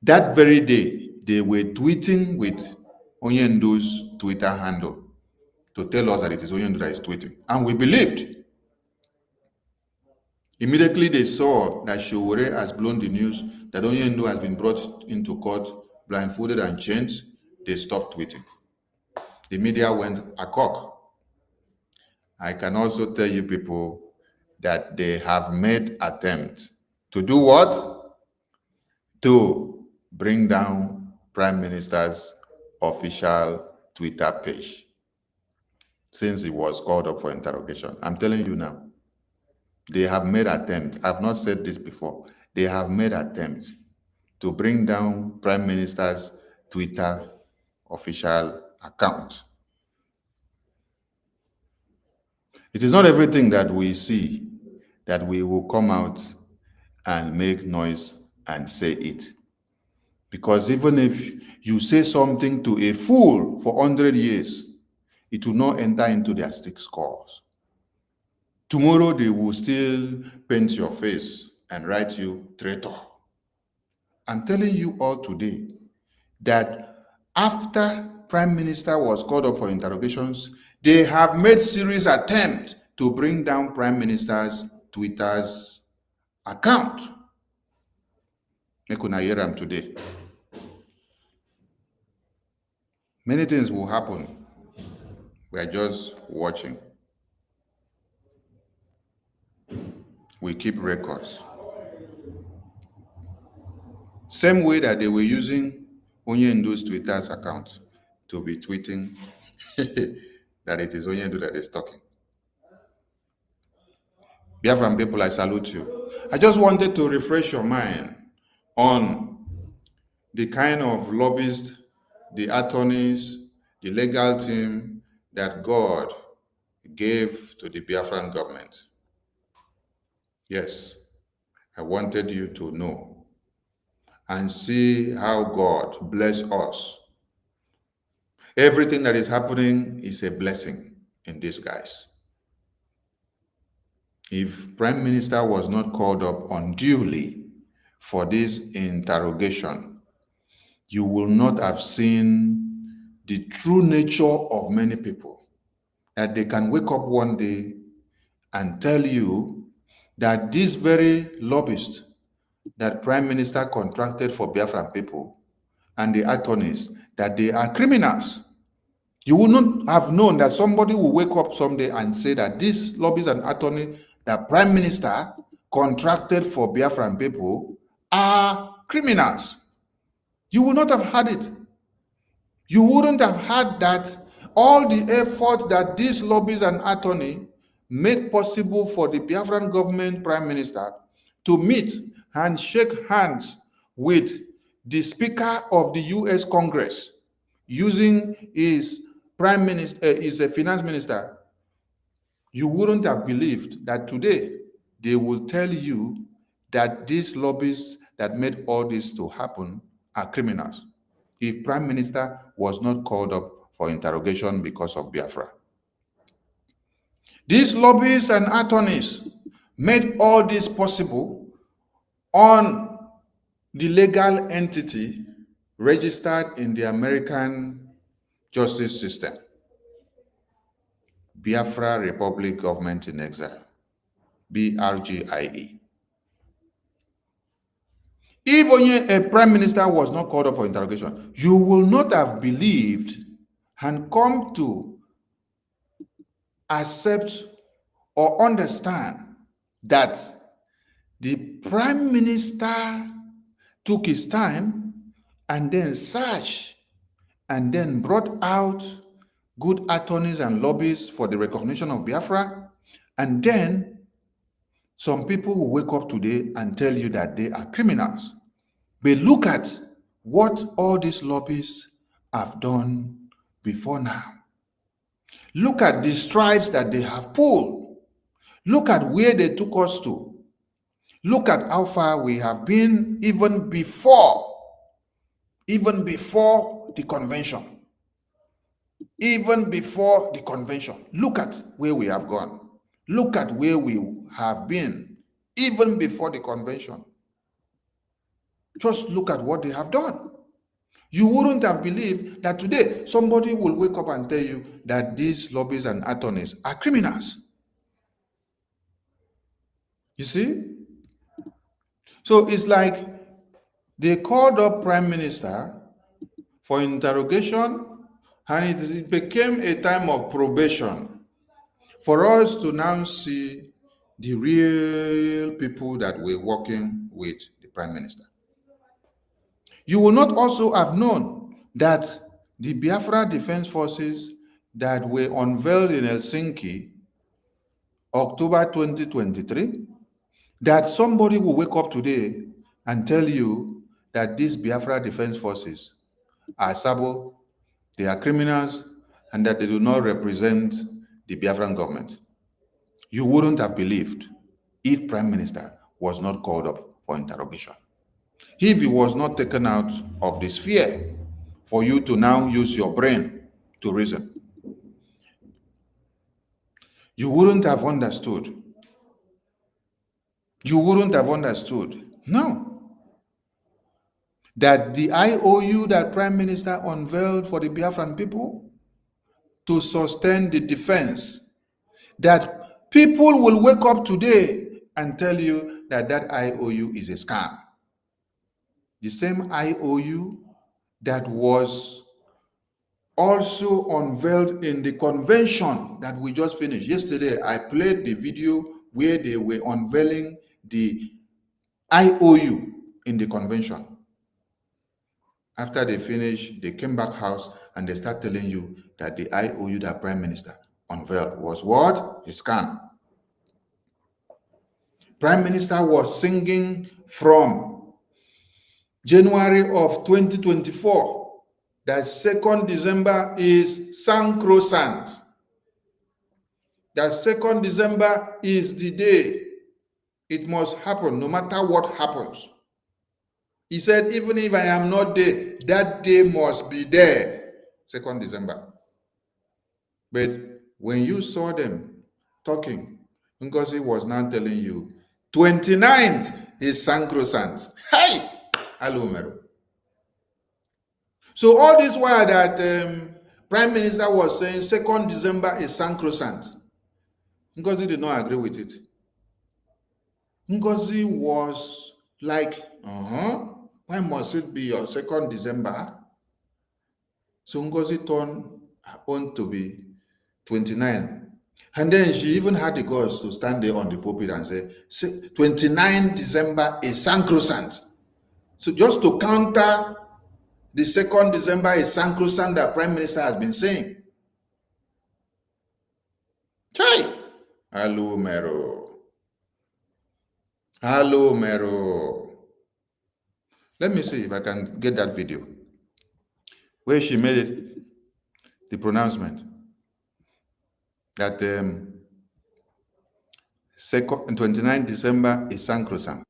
That very day, they were tweeting with Onyendu's Twitter handle to tell us that it is Onyendu that is tweeting. And we believed. Immediately they saw that Sowore has blown the news that Onyendu has been brought into court, blindfolded and chained. They stopped tweeting. The media went akok. I can also tell you people that they have made attempts to do what? to bring down Prime Minister's official Twitter page since he was called up for interrogation. I'm telling you now, they have made attempts. I've not said this before. They have made attempts to bring down Prime Minister's Twitter official account. It is not everything that we see that we will come out and make noise and say it. Because even if you say something to a fool for 100 years, it will not enter into their stick scores. Tomorrow they will still paint your face and write you traitor. I'm telling you all today that after Prime Minister was called up for interrogations, they have made serious attempts to bring down Prime Minister's Twitter's account. Make una hear am today. Many things will happen. We are just watching. We keep records. Same way that they were using Onyendu's Twitter's account to be tweeting that it is Onyendu that is talking. Biafran people, I salute you. I just wanted to refresh your mind on the kind of lobbyists, the attorneys, the legal team that God gave to the Biafran government. Yes, I wanted you to know and see how God bless us. Everything that is happening is a blessing in disguise. If Prime Minister was not called up unduly for this interrogation, you will not have seen the true nature of many people, that they can wake up one day and tell you that this very lobbyist that Prime Minister contracted for Biafran people and the attorneys, that they are criminals. You will not have known that somebody will wake up someday and say that this lobbyist and attorney that Prime Minister contracted for Biafran people are criminals. You would not have had it. You wouldn't have had that all the effort that this lobbyist and attorney made possible for the Biafran government Prime Minister to meet and shake hands with the Speaker of the US Congress using his Prime Minister, his Finance Minister. You wouldn't have believed that today they will tell you that these lobbyists that made all this to happen are criminals if Prime Minister was not called up for interrogation because of Biafra. These lobbyists and attorneys made all this possible on the legal entity registered in the American justice system, Biafra Republic Government in Exile, BRGIE. If only a prime minister was not called up for interrogation, you will not have believed and come to accept or understand that the prime minister took his time and then searched and then brought out good attorneys and lobbyists for the recognition of Biafra. And then some people will wake up today and tell you that they are criminals. But look at what all these lobbyists have done before now. Look at the strides that they have pulled. Look at where they took us to. Look at how far we have been even before the convention. Even before the convention. Look at where we have gone. Look at where we have been even before the convention. Just look at what they have done. You wouldn't have believed that today somebody will wake up and tell you that these lobbyists and attorneys are criminals. You see? So it's like they called up Prime Minister for interrogation, and it became a time of probation for us to now see the real people that we're working with the Prime Minister. You will not also have known that the Biafra Defense Forces that were unveiled in Helsinki, October 2023, that somebody will wake up today and tell you that these Biafra Defense Forces are Sabo, they are criminals, and that they do not represent the Biafran government. You wouldn't have believed if Prime Minister was not called up for interrogation. If he was not taken out of the sphere for you to now use your brain to reason, you wouldn't have understood. You wouldn't have understood. No. That the IOU that Prime Minister unveiled for the Biafran people to sustain the defense, that people will wake up today and tell you that that IOU is a scam. The same IOU that was also unveiled in the convention that we just finished. Yesterday, I played the video where they were unveiling the IOU in the convention. After they finished, they came back house and they start telling you that the IOU that Prime Minister unveiled was what? A scam. Prime Minister was singing from January of 2024 that 2nd December is sacrosanct. That 2nd December is the day. It must happen no matter what happens. He said, even if I am not there, that day must be there, 2nd December. But when you saw them talking, NGOZI was now telling you, 29th is sacrosanct. Hey! Hello, Mero. So all this while that Prime Minister was saying 2nd December is sacrosanct, NGOZI did not agree with it. NGOZI was like, why must it be on 2nd December? So NGOZI turned on to be 29. And then she even had the guts to stand there on the pulpit and say 29 December is sacrosanct. So just to counter the 2nd December is sacrosanct that Prime Minister has been saying. Hey! Hello, Mero. Hello, Mero. Let me see if I can get that video where she made it, the pronouncement that 29 December is sacrosanct.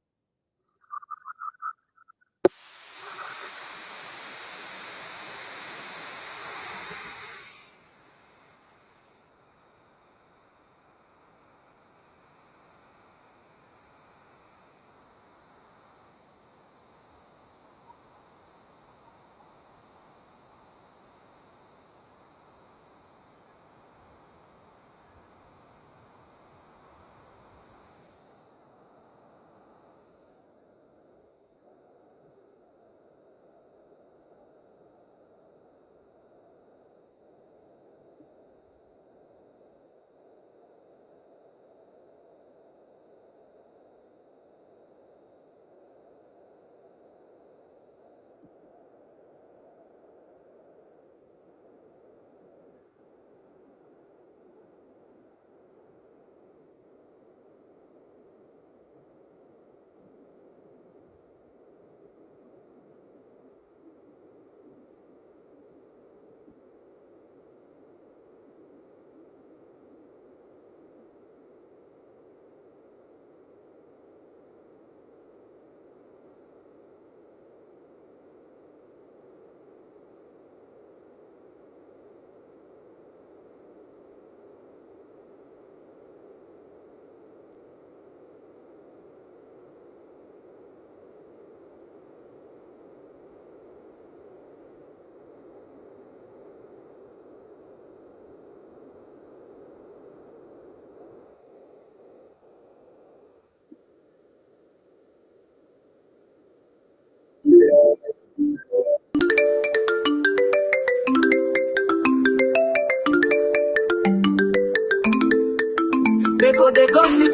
They go, they gossip,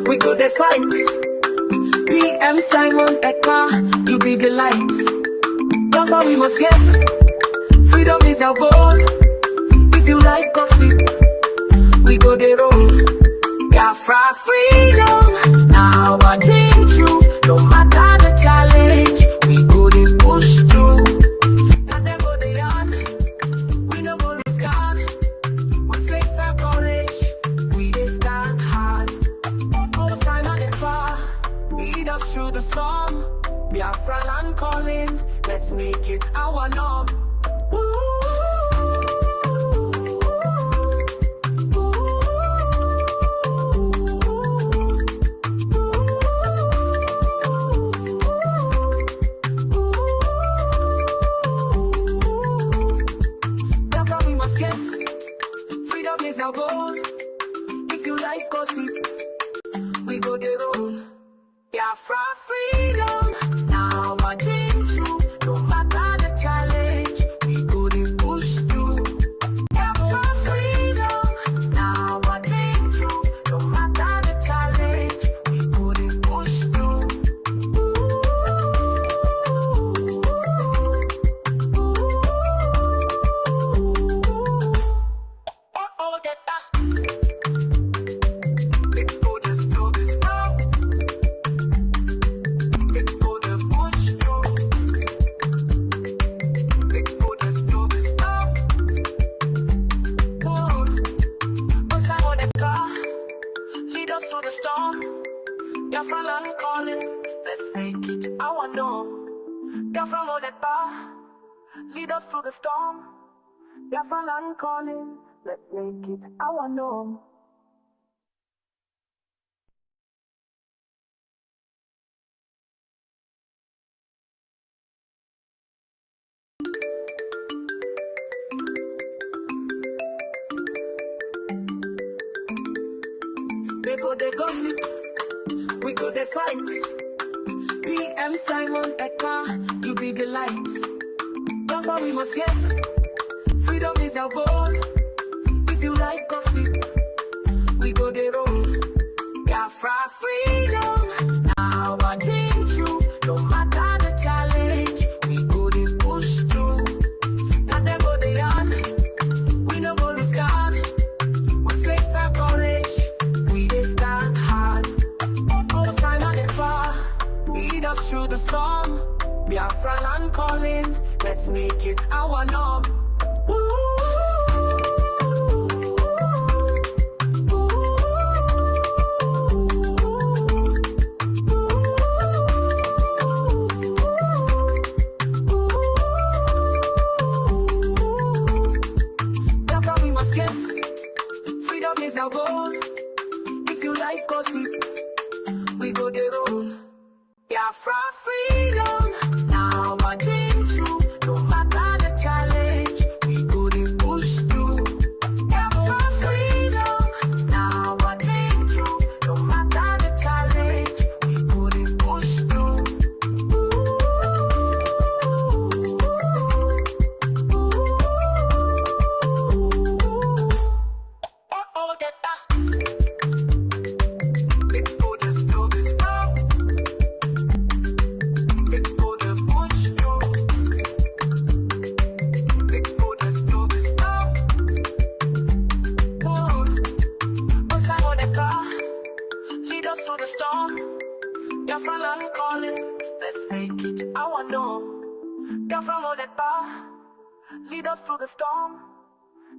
we go, they fight. PM Simon Ekpa, you be the light. Biafra we must get. Freedom is our goal. If you like gossip, we go the road. Biafra freedom, now I dream true. No matter the challenge, we go the push through. Not them go the yard, we no go lose God. With faith and courage, we dey stand hard. All the time and far, lead us through the storm. Biafra land calling, let's make it our norm. Freedom is our goal. If you like gossip, we go the road. Biafra freedom, now I dream true. No matter the challenge, we go the push through. Biafra freedom, now I dream true. No matter the challenge, we go the push through. To the storm, Biafra land calling, let's make it our norm. Biafra know that bar, lead us through the storm. Biafra land calling, let's make it our norm. They go the gossip, we go the fight. PM Simon Ekpa, you be the lights. Biafra we must get. Freedom is our goal. If you like gossip, we go the road. Biafra freedom, now I dream true. No matter the challenge, we go the push through. Not them go the yard, we no go lose God. With faith and courage, we dey stand hard. All the time and far, lead us through the storm. Biafra land calling, let's make it our norm. Biafra we must get. Freedom is our goal. If you like gossip, we go the road. Biafra freedom, now I dream true. No matter the challenge, we go the push through. Biafra freedom, now I dream true. No matter the challenge, we go the push through. Get that. Let's go this to this now. Let's go the push through. Let's go this to this now. Outside on the car, lead us through the storm. Biafra land calling, let's make it our norm. Biafra on the bar, lead us through the storm.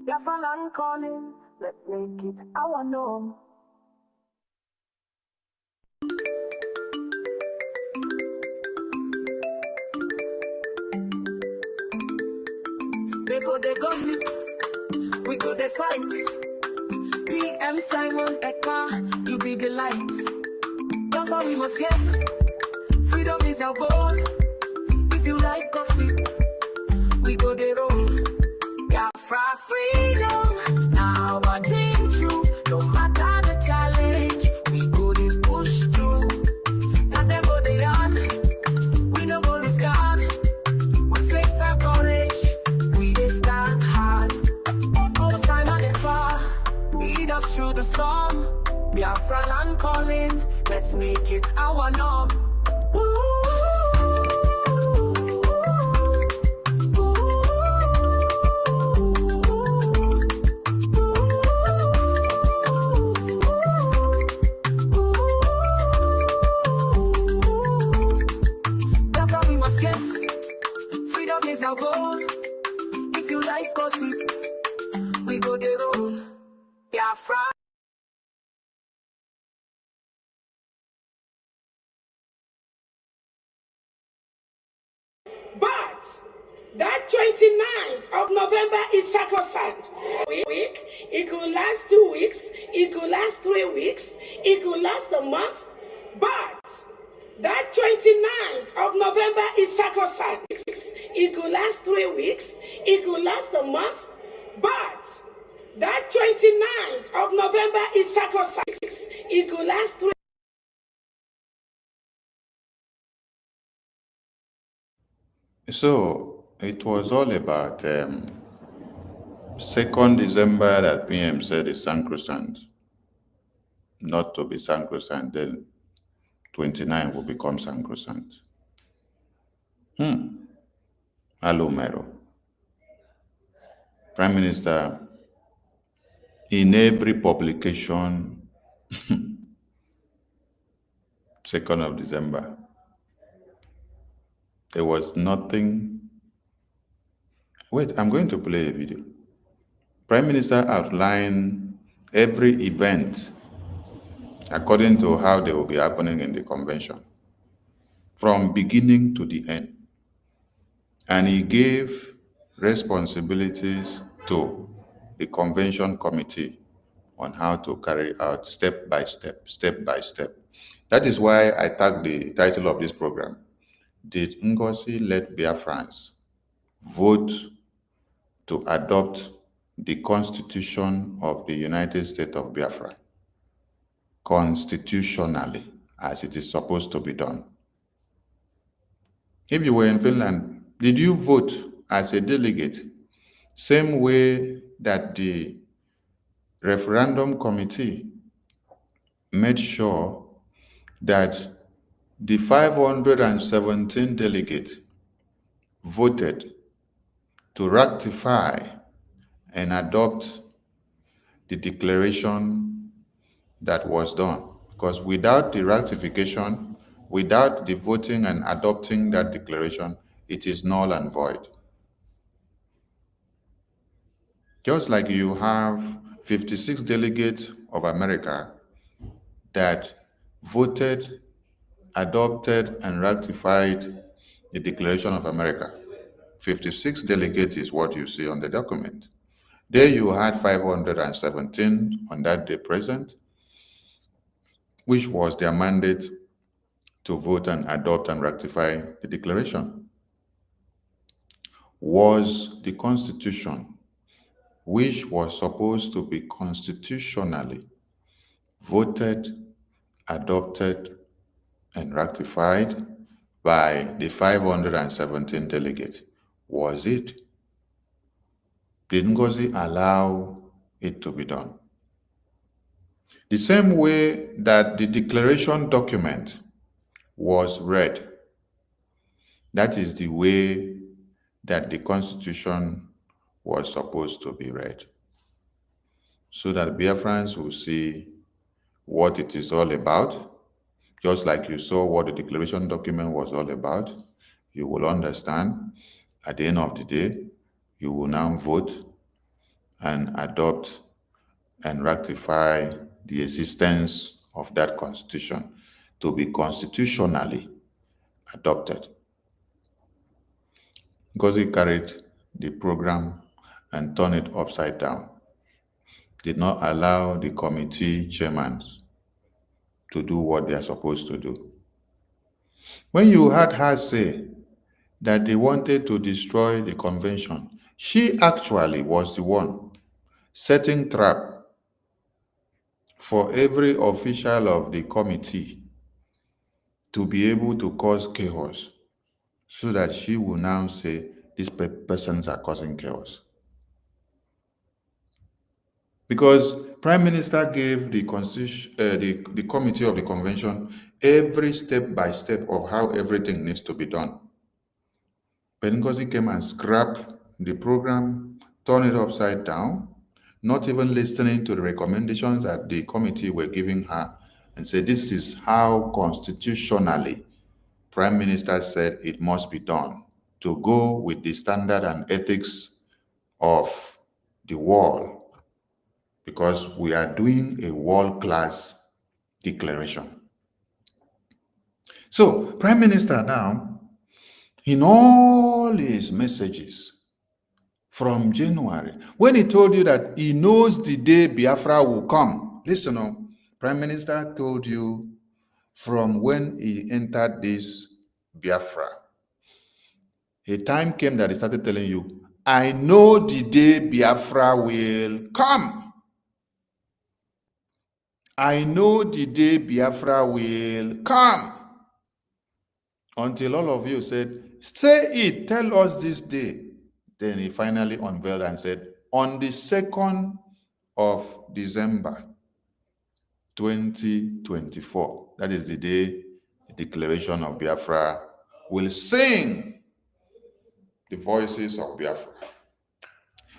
Biafra land calling, let's make it our norm. They go the gossip, we go the fight. PM Simon Ekpa, you be the lights. Biafra we must get. Freedom is our goal. If you like gossip, we go the road. Biafra freedom, now I dream true. No matter the challenge, we go the push through. Not them go the yard, we no go lose God. With faith and courage, we dey stand hard. All the time and far, lead us through the storm. Biafra land calling, let's make it our norm. get. Freedom is our goal. If you like gossip, we go the roll. Biafra. But that 29th of November is sacrosanct. Week, it could last 2 weeks, it could last 3 weeks, it could last a month. But that 29th of November is sacrosanct. It could last 3 weeks, it could last a month. But that 29th of November is sacrosanct. It could last 3. So it was all about 2nd December that PM said is sacrosanct, not to be sacrosanct, then 29 will become sacrosanct. Hello, Mero. Prime Minister, in every publication, 2nd of December, there was nothing. Wait, I'm going to play a video. Prime Minister outlined every event according to how they will be happening in the convention, from beginning to the end. And he gave responsibilities to the convention committee on how to carry out step by step, step by step. That is why I tagged the title of this program, Did NGOZI let Biafrans vote to adopt the Constitution of the United States of Biafra constitutionally, as it is supposed to be done? If you were in Finland, did you vote as a delegate, same way that the referendum committee made sure that the 517 delegates voted to ratify and adopt the declaration that was done? Because without the ratification, without the voting and adopting that declaration, it is null and void. Just like you have 56 delegates of America that voted, adopted, and ratified the Declaration of America. 56 delegates is what you see on the document. There you had 517 on that day present, which was their mandate to vote and adopt and ratify the declaration. Was the Constitution, which was supposed to be constitutionally voted, adopted, and ratified by the 517 delegates, was it? Did NGOZI allow it to be done? The same way that the declaration document was read, that is the way that the Constitution was supposed to be read, so that Biafrans will see what it is all about. Just like you saw what the declaration document was all about, you will understand at the end of the day, you will now vote and adopt and ratify the existence of that constitution to be constitutionally adopted. NGOZI carried the program and turned it upside down, did not allow the committee chairmen to do what they are supposed to do. When you heard her say that they wanted to destroy the convention, she actually was the one setting trap for every official of the committee to be able to cause chaos, so that she will now say these persons are causing chaos. Because Prime Minister gave the Constitution, the committee of the convention every step by step of how everything needs to be done. But NGOZI came and scrapped the program, turned it upside down, not even listening to the recommendations that the committee were giving her, and said this is how constitutionally Prime Minister said it must be done to go with the standard and ethics of the world, because we are doing a world-class declaration. So, Prime Minister now, in all his messages from January, when he told you that he knows the day Biafra will come, listen, Prime Minister told you from when he entered this Biafra, a time came that he started telling you, I know the day Biafra will come. I know the day Biafra will come. Until all of you said, say it, tell us this day. Then he finally unveiled and said, on the 2nd of December, 2024, that is the day the declaration of Biafra will sing the voices of Biafra.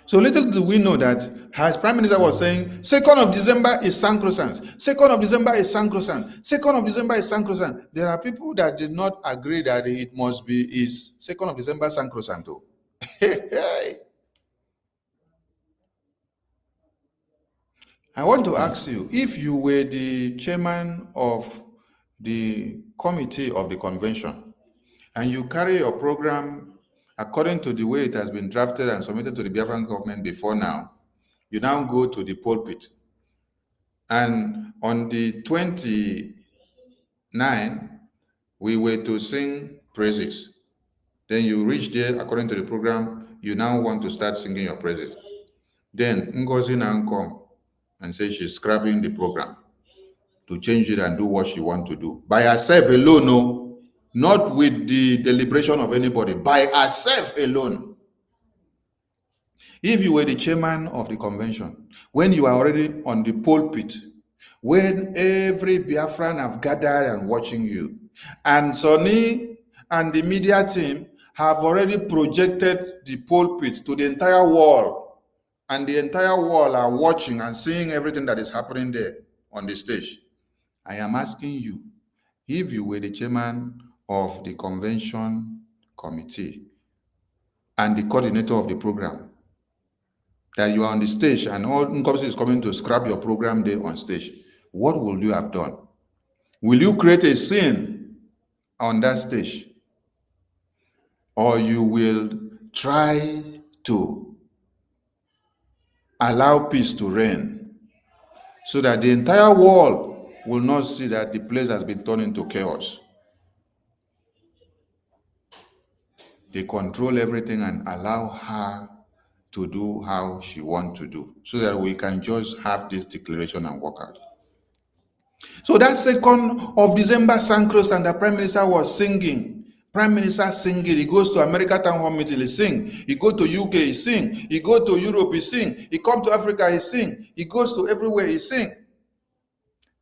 So little do we know that, as Prime Minister was saying, 2nd of December is sacrosanct. 2nd of December is sacrosanct. 2nd of December is sacrosanct. There are people that did not agree that it must be is 2nd of December sacrosanct. I want to ask you, if you were the chairman of the committee of the convention and you carry your program according to the way it has been drafted and submitted to the Biafran government before now, you now go to the pulpit. And on the 29th, we were to sing praises. Then you reach there, according to the program, you now want to start singing your praises. Then NGOZI now come and say she's scrapping the program to change it and do what she wants to do. By herself alone, no. Not with the deliberation of anybody, by herself alone. If you were the chairman of the convention, when you are already on the pulpit, when every Biafran have gathered and watching you, and Sonny and the media team have already projected the pulpit to the entire wall, and the entire wall are watching and seeing everything that is happening there on the stage, I am asking you, if you were the chairman of the convention committee and the coordinator of the program, that you are on the stage and all NGOZI is coming to scrap your program there on stage, what will you have done? Will you create a scene on that stage? Or you will try to allow peace to reign so that the entire world will not see that the place has been turned into chaos? They control everything and allow her to do how she wants to do, so that we can just have this declaration and work out. So that 2nd of December sacrosanct, and the Prime Minister was singing. Prime Minister singing. He goes to America town hall meeting, he sing. He go to UK, he sing. He go to Europe, he sing. He come to Africa, he sing. He goes to everywhere, he sing.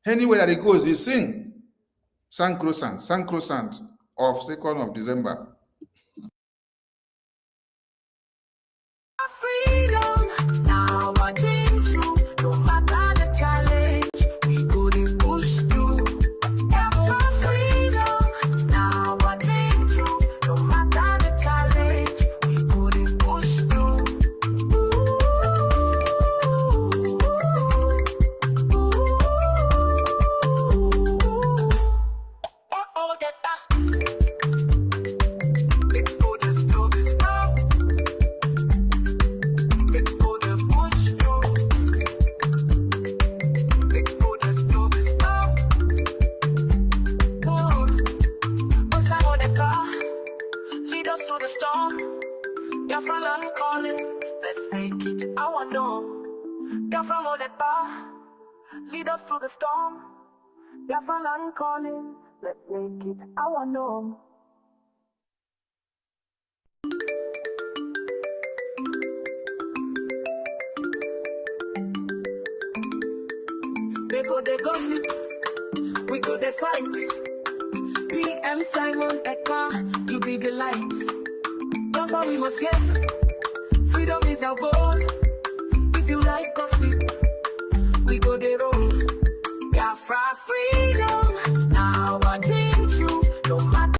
Anywhere that he goes, he sing. Sacrosanct of 2nd of December. Freedom, now I dream true. No matter the challenge, we go to push through. Ever freedom, now I dream true. No matter the challenge, we go to push through. Get that. Let's go to this now. Let's go to push through. Let's go to this now. Inside the car, lead us through the storm. Biafra calling, let's make it our norm. Biafra the bar, lead us through the storm. Biafra calling, let's make it our norm. They go, they gossip, we go, they fight. PM Simon Ekpa, you be the lights. Biafra we must get, freedom is our goal. If you like gossip, we go, they roll. Biafra freedom, now I dream true, no matter.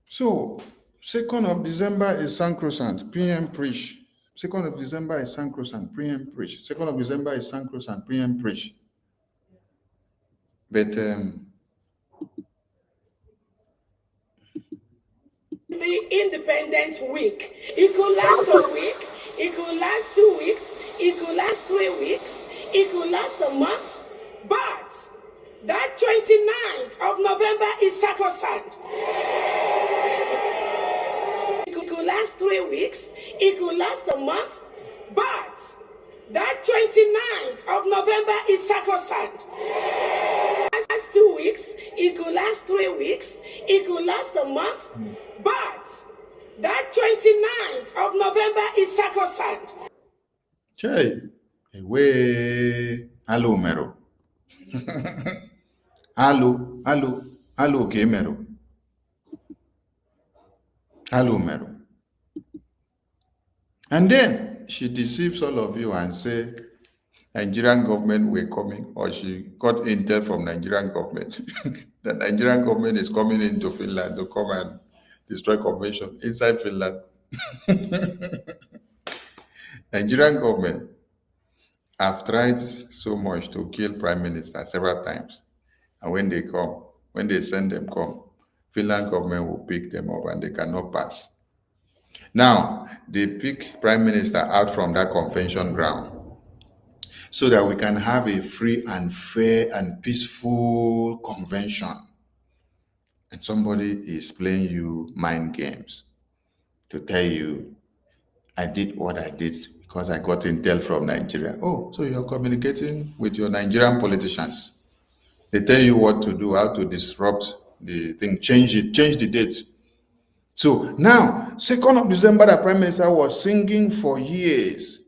So, 2nd of December is sacrosanct, PM preach. 2nd of December is sacrosanct, PM preach. 2nd of December is sacrosanct, PM preach. But the Independence Week. It could last a week, it could last 2 weeks, it could last 3 weeks, it could last a month, but that 29th of November is sacrosanct. It could last 3 weeks, it could last a month, but that 29th of November is sacrosanct. Last 2 weeks, it could last 3 weeks, it could last a month, but that 29th of November is sacrosanct. Che, hello, Mero. hello, okay, Mero. Hello, Mero. And then she deceives all of you and say, Nigerian government were coming, or she got intel from Nigerian government. The Nigerian government is coming into Finland to come and destroy convention inside Finland. Nigerian government have tried so much to kill prime minister several times. And when they come, when they send them come, Finland government will pick them up and they cannot pass. Now, they pick prime minister out from that convention ground so that we can have a free and fair and peaceful convention. And somebody is playing you mind games to tell you, I did what I did because I got intel from Nigeria. Oh, so you're communicating with your Nigerian politicians. They tell you what to do, how to disrupt the thing, change it, change the date. So now, 2nd of December, the Prime Minister was singing for years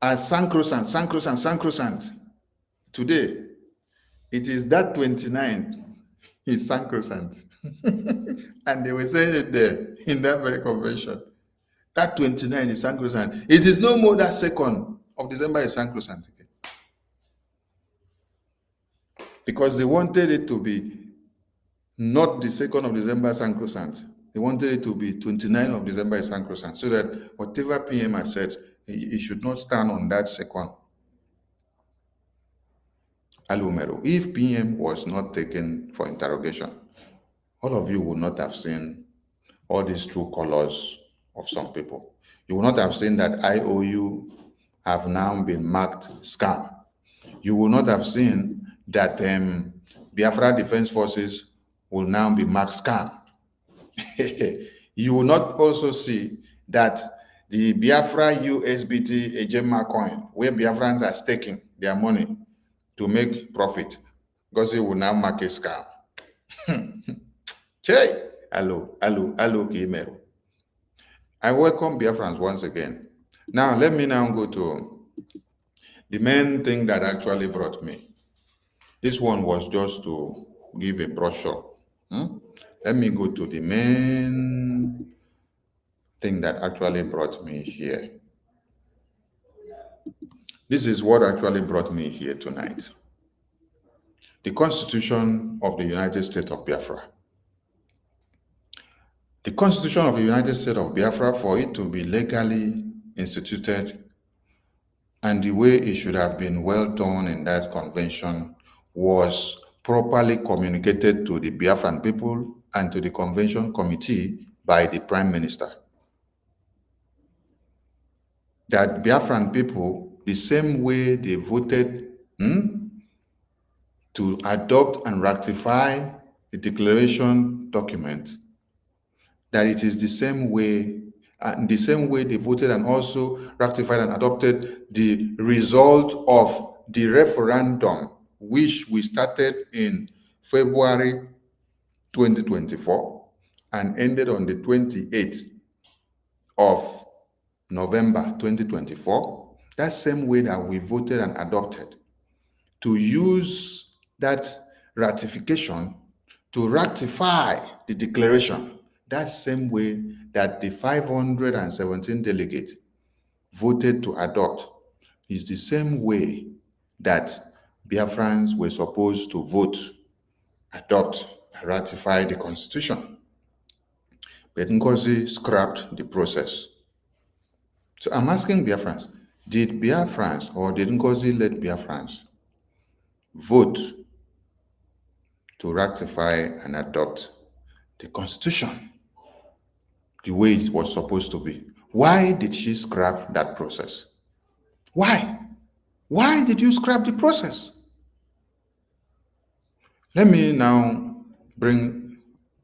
as sacrosanct, sacrosanct, sacrosanct. Today, it is that 29th is sacrosanct. And they were saying it there in that very convention. That 29 is sacrosanct. It is no more that 2nd of December is sacrosanct again. Because they wanted it to be not the 2nd of December sacrosanct. They wanted it to be 29th of December is sacrosanct, so that whatever PM had said, he should not stand on that 2nd. Alumero, if PM was not taken for interrogation, all of you would not have seen all these true colors of some people. You would not have seen that IOU have now been marked scam. You will not have seen that Biafra Defense Forces will now be marked scam. You will not also see that the Biafra USBT Ejema coin, where Biafrans are staking their money to make profit, NGOZI will now mark a scam. Che, hello, Kimero. I welcome Biafrans once again. Now, let me now go to the main thing that actually brought me. This one was just to give a brochure. Let me go to the main thing that actually brought me here. This is what actually brought me here tonight. The Constitution of the United States of Biafra. The Constitution of the United States of Biafra, for it to be legally instituted and the way it should have been well done in that convention, was properly communicated to the Biafran people and to the convention committee by the Prime Minister. That Biafran people, the same way they voted to adopt and ratify the declaration document, that it is the same way they voted and also ratified and adopted the result of the referendum, which we started in February 2024 and ended on the 28th of November 2024. That same way that we voted and adopted, to use that ratification to ratify the declaration, that same way that the 517 delegates voted to adopt, is the same way that Biafrans were supposed to vote, adopt, ratify the Constitution. But NGOZI scrapped the process. So I'm asking Biafrans, did Biafrans or did NGOZI let Biafrans vote to ratify and adopt the Constitution the way it was supposed to be? Why did she scrap that process? Why? Why did you scrap the process? Let me now bring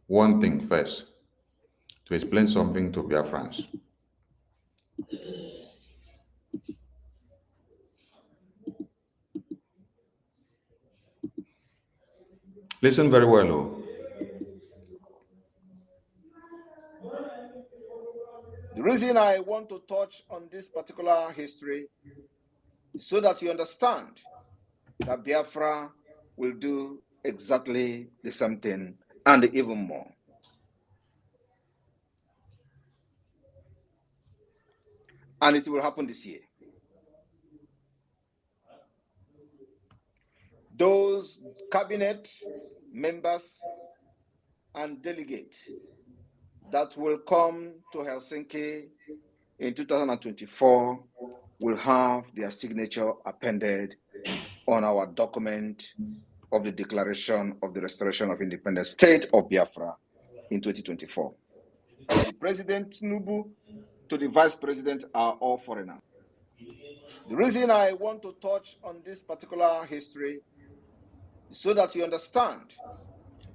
one thing first to explain something to Biafrans. Listen very well, oh. The reason I want to touch on this particular history is so that you understand that Biafra will do exactly the same thing and even more. And it will happen this year. Those cabinet members and delegates that will come to Helsinki in 2024 will have their signature appended on our document of the Declaration of the Restoration of Independent State of Biafra in 2024. The President Tinubu to the Vice President are all foreigners. The reason I want to touch on this particular history is so that you understand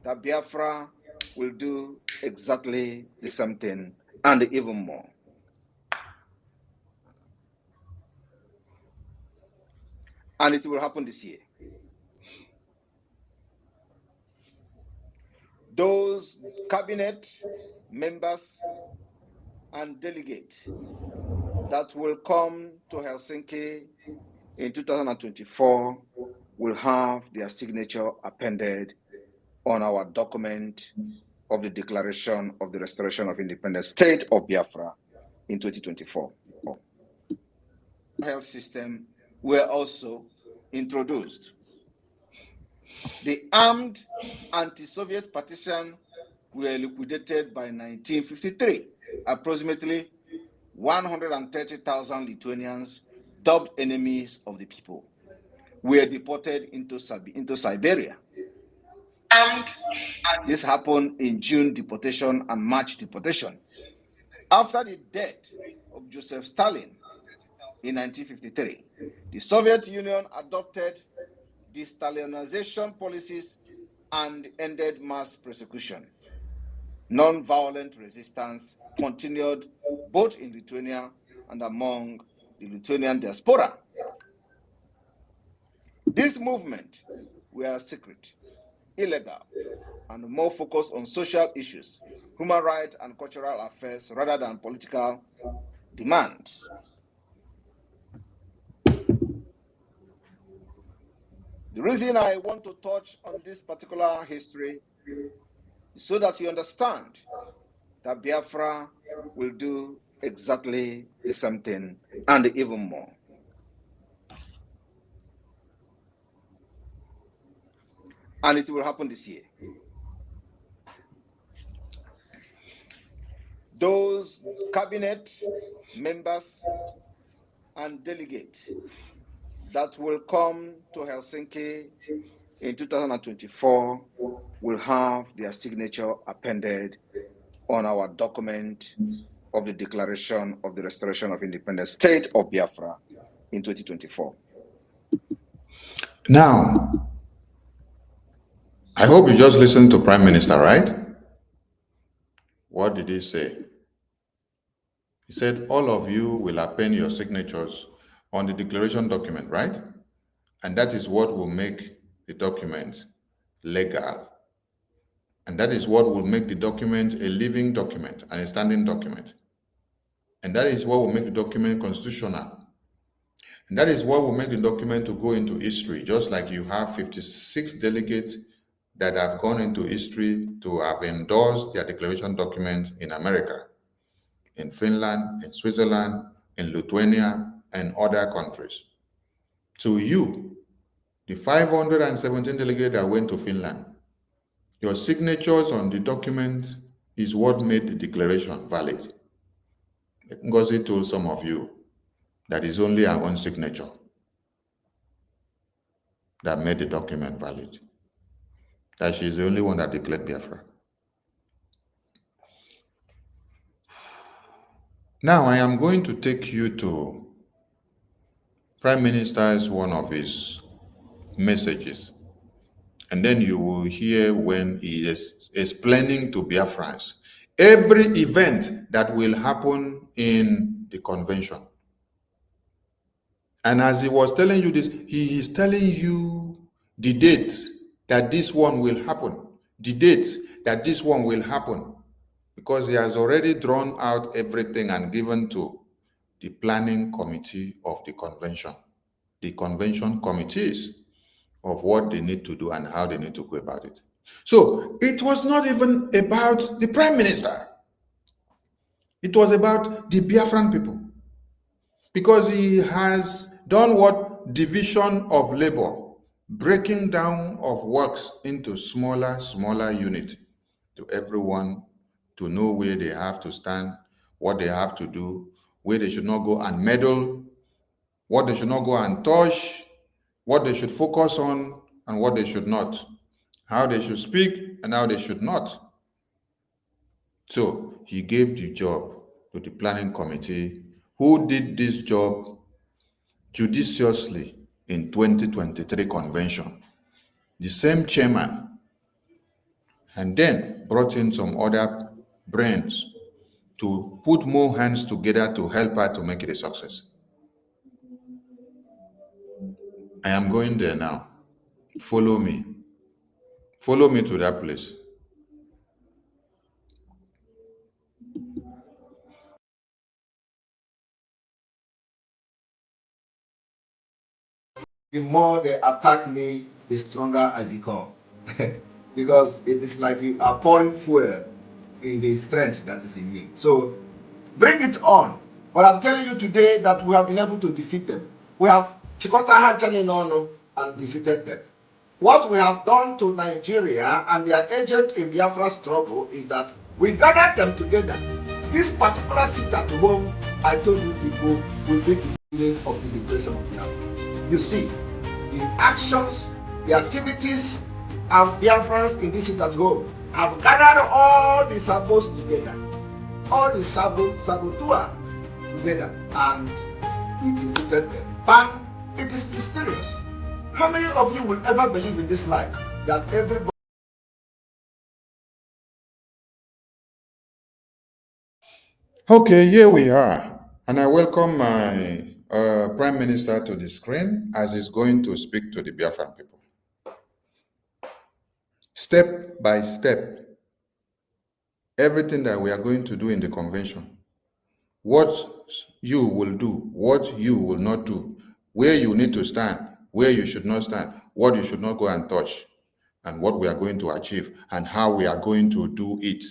that Biafra will do exactly the same thing and even more. And it will happen this year. Those cabinet members and delegates that will come to Helsinki in 2024 will have their signature appended on our document of the Declaration of the Restoration of Independent State of Biafra in 2024. The health system were also introduced. The armed anti-Soviet partisan were liquidated by 1953. Approximately 130,000 Lithuanians, dubbed enemies of the people, were deported into Siberia. And this happened in June deportation and March deportation. After the death of Joseph Stalin in 1953, the Soviet Union adopted de-Stalinization policies and ended mass persecution. Non-violent resistance continued both in Lithuania and among the Lithuanian diaspora. This movement were secret, illegal, and more focused on social issues, human rights and cultural affairs rather than political demands. The reason I want to touch on this particular history is so that you understand that Biafra will do exactly the same thing and even more. And it will happen this year. Those cabinet members and delegates that will come to Helsinki in 2024 will have their signature appended on our document of the Declaration of the Restoration of Independent State of Biafra in 2024. Now, I hope you just listened to Prime Minister, right? What did he say? He said, all of you will append your signatures on the declaration document, right? And that is what will make the document legal. And that is what will make the document a living document and a standing document. And that is what will make the document constitutional. And that is what will make the document to go into history, just like you have 56 delegates that have gone into history to have endorsed their declaration document in America, in Finland, in Switzerland, in Lithuania, and other countries. To you, the 517 delegates that went to Finland, Your signatures on the document is what made the declaration valid. NGOZI told some of you that is only our own signature that made the document valid. That she's the only one that declared Biafra. Now I am going to take you to Prime Minister's one of his messages. And then you will hear when he is explaining to Biafrans every event that will happen in the convention. And as he was telling you this, he is telling you the date that this one will happen, the date that this one will happen, because he has already drawn out everything and given to the planning committee of the convention committees of what they need to do and how they need to go about it. So it was not even about the prime minister. It was about the Biafran people, because he has done what? Division of labor, breaking down of works into smaller units to everyone to know where they have to stand, what they have to do, where they should not go and meddle, what they should not go and touch, what they should focus on and what they should not, how they should speak and how they should not. So he gave the job to the planning committee, who did this job judiciously in 2023 convention. The same chairman, and then brought in some other brains to put more hands together to help her to make it a success. I am going there now. Follow me. Follow me to that place. The more they attack me, the stronger I become. Because it is like you are pouring fuel in the strength that is in me. So bring it on. But I'm telling you today that we have been able to defeat them. We have Chikota Hachani and defeated them. What we have done to Nigeria and their agent in Biafra struggle is that we gathered them together. This particular seat at home, I told you people, will be the beginning of the liberation of Biafra. You see, the actions, the activities of Biafrans in this seat at home have gathered all the sabos together, all the saboteur together, and we defeated them. Bang! It is mysterious. How many of you will ever believe in this life that everybody? Okay, here we are. And I welcome my Prime Minister to the screen as he's going to speak to the Biafran people. Step by step, everything that we are going to do in the convention, what you will do, what you will not do, where you need to stand, where you should not stand, what you should not go and touch, and what we are going to achieve, and how we are going to do it,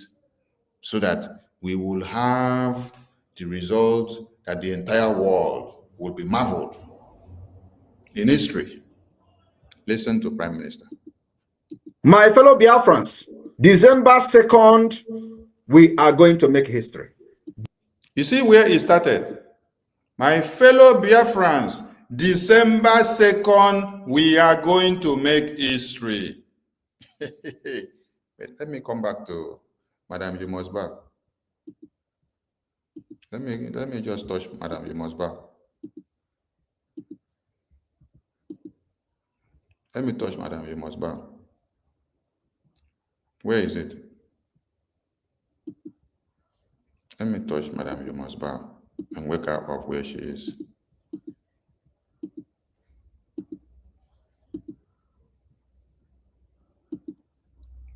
so that we will have the result that the entire world will be marveled in history. Listen to Prime Minister. My fellow Biafrans, December 2nd, we are going to make history. You see where it started? My fellow Biafrans, December 2nd, we are going to make history. Wait, let me come back to Madam Jimosba. Let me just touch Madam Jimosba. Let me touch Madam Jimosba. Where is it? Let me touch Madam Jimosba and wake her up where she is.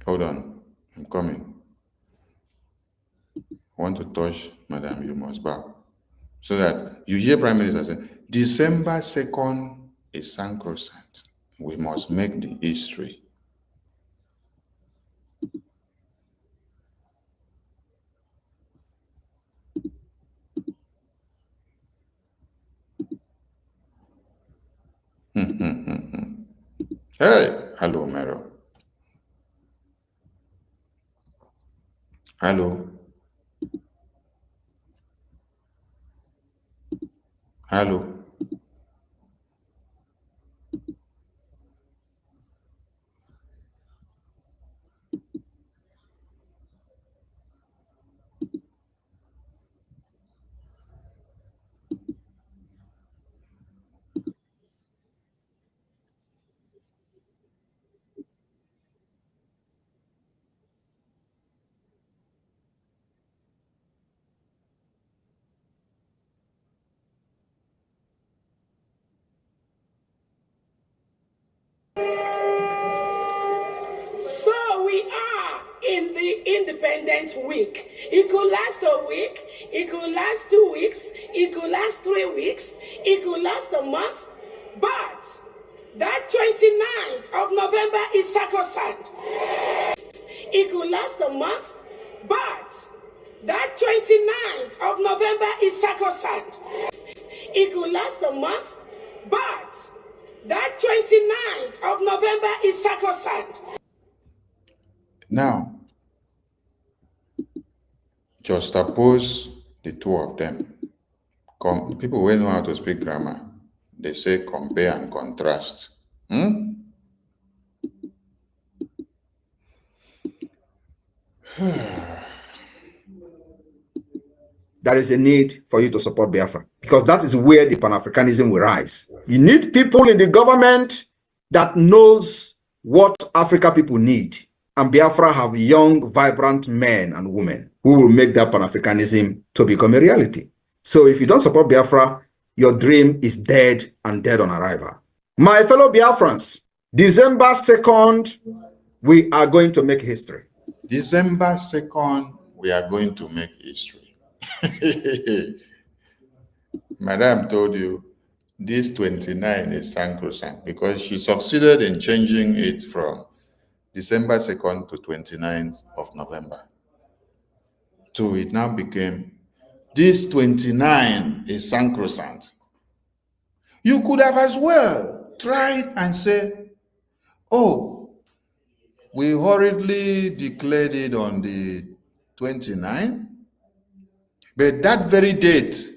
Hold on, I'm coming. I want to touch Madam Jimosba so that you hear Prime Minister say, December 2nd is sacrosanct. We must make the history. Hey, hello, Mero. Hello. Hello. So we are in the Independence Week. It could last a week, it could last 2 weeks, it could last 3 weeks, it could last a month, but that 29th of November is sacrosanct. It could last a month, but that 29th of November is sacrosanct. It could last a month, but that 29th of November is sacrosanct. Now, just suppose the two of them. People who know how to speak grammar, they say compare and contrast. There is a need for you to support Biafra, because that is where the Pan-Africanism will rise. You need people in the government that knows what Africa people need. And Biafra have young, vibrant men and women who will make that Pan-Africanism to become a reality. So if you don't support Biafra, your dream is dead and dead on arrival. My fellow Biafrans, December 2nd, we are going to make history. December 2nd, we are going to make history. Madam told you this 29 is sacrosanct because she succeeded in changing it from December 2nd to 29th of November. So it now became this 29 is sacrosanct. You could have as well tried and say, oh, we hurriedly declared it on the 29th, but that very date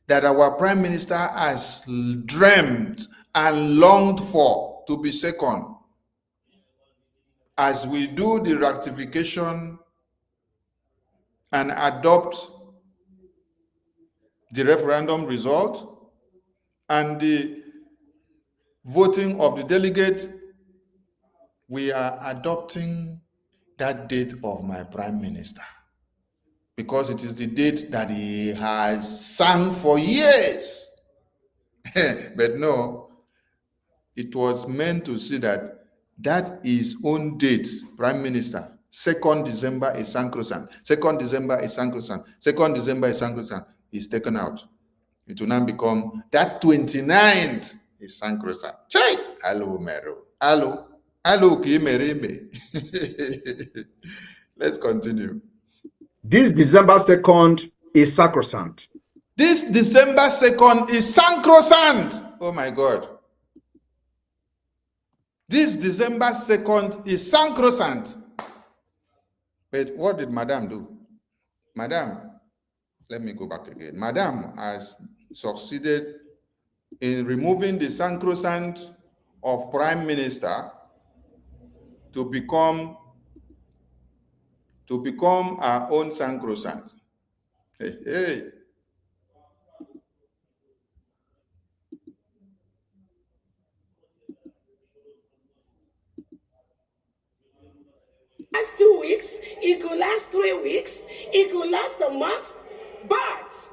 that our Prime Minister has dreamt and longed for to be second, as we do the ratification and adopt the referendum result and the voting of the delegate, we are adopting that date of my Prime Minister because it is the date that he has sung for years. But no, it was meant to see that his own date, Prime Minister, 2nd December is sacrosanct. 2nd December is sacrosanct. 2nd December is sacrosanct. Is taken out. It will now become that 29th is sacrosanct. Chai! Hello, Mero. Hello. Hello, Kimerime. Let's continue. This December 2nd is sacrosanct. This December 2nd is sacrosanct. Oh my God. This December 2nd is sacrosanct. But what did Madam do? Madam, let me go back again. Madam has succeeded in removing the sacrosanct of Prime Minister to become our own sacrosanct. Hey, hey. Last 2 weeks, it could last 3 weeks, it could last a month, but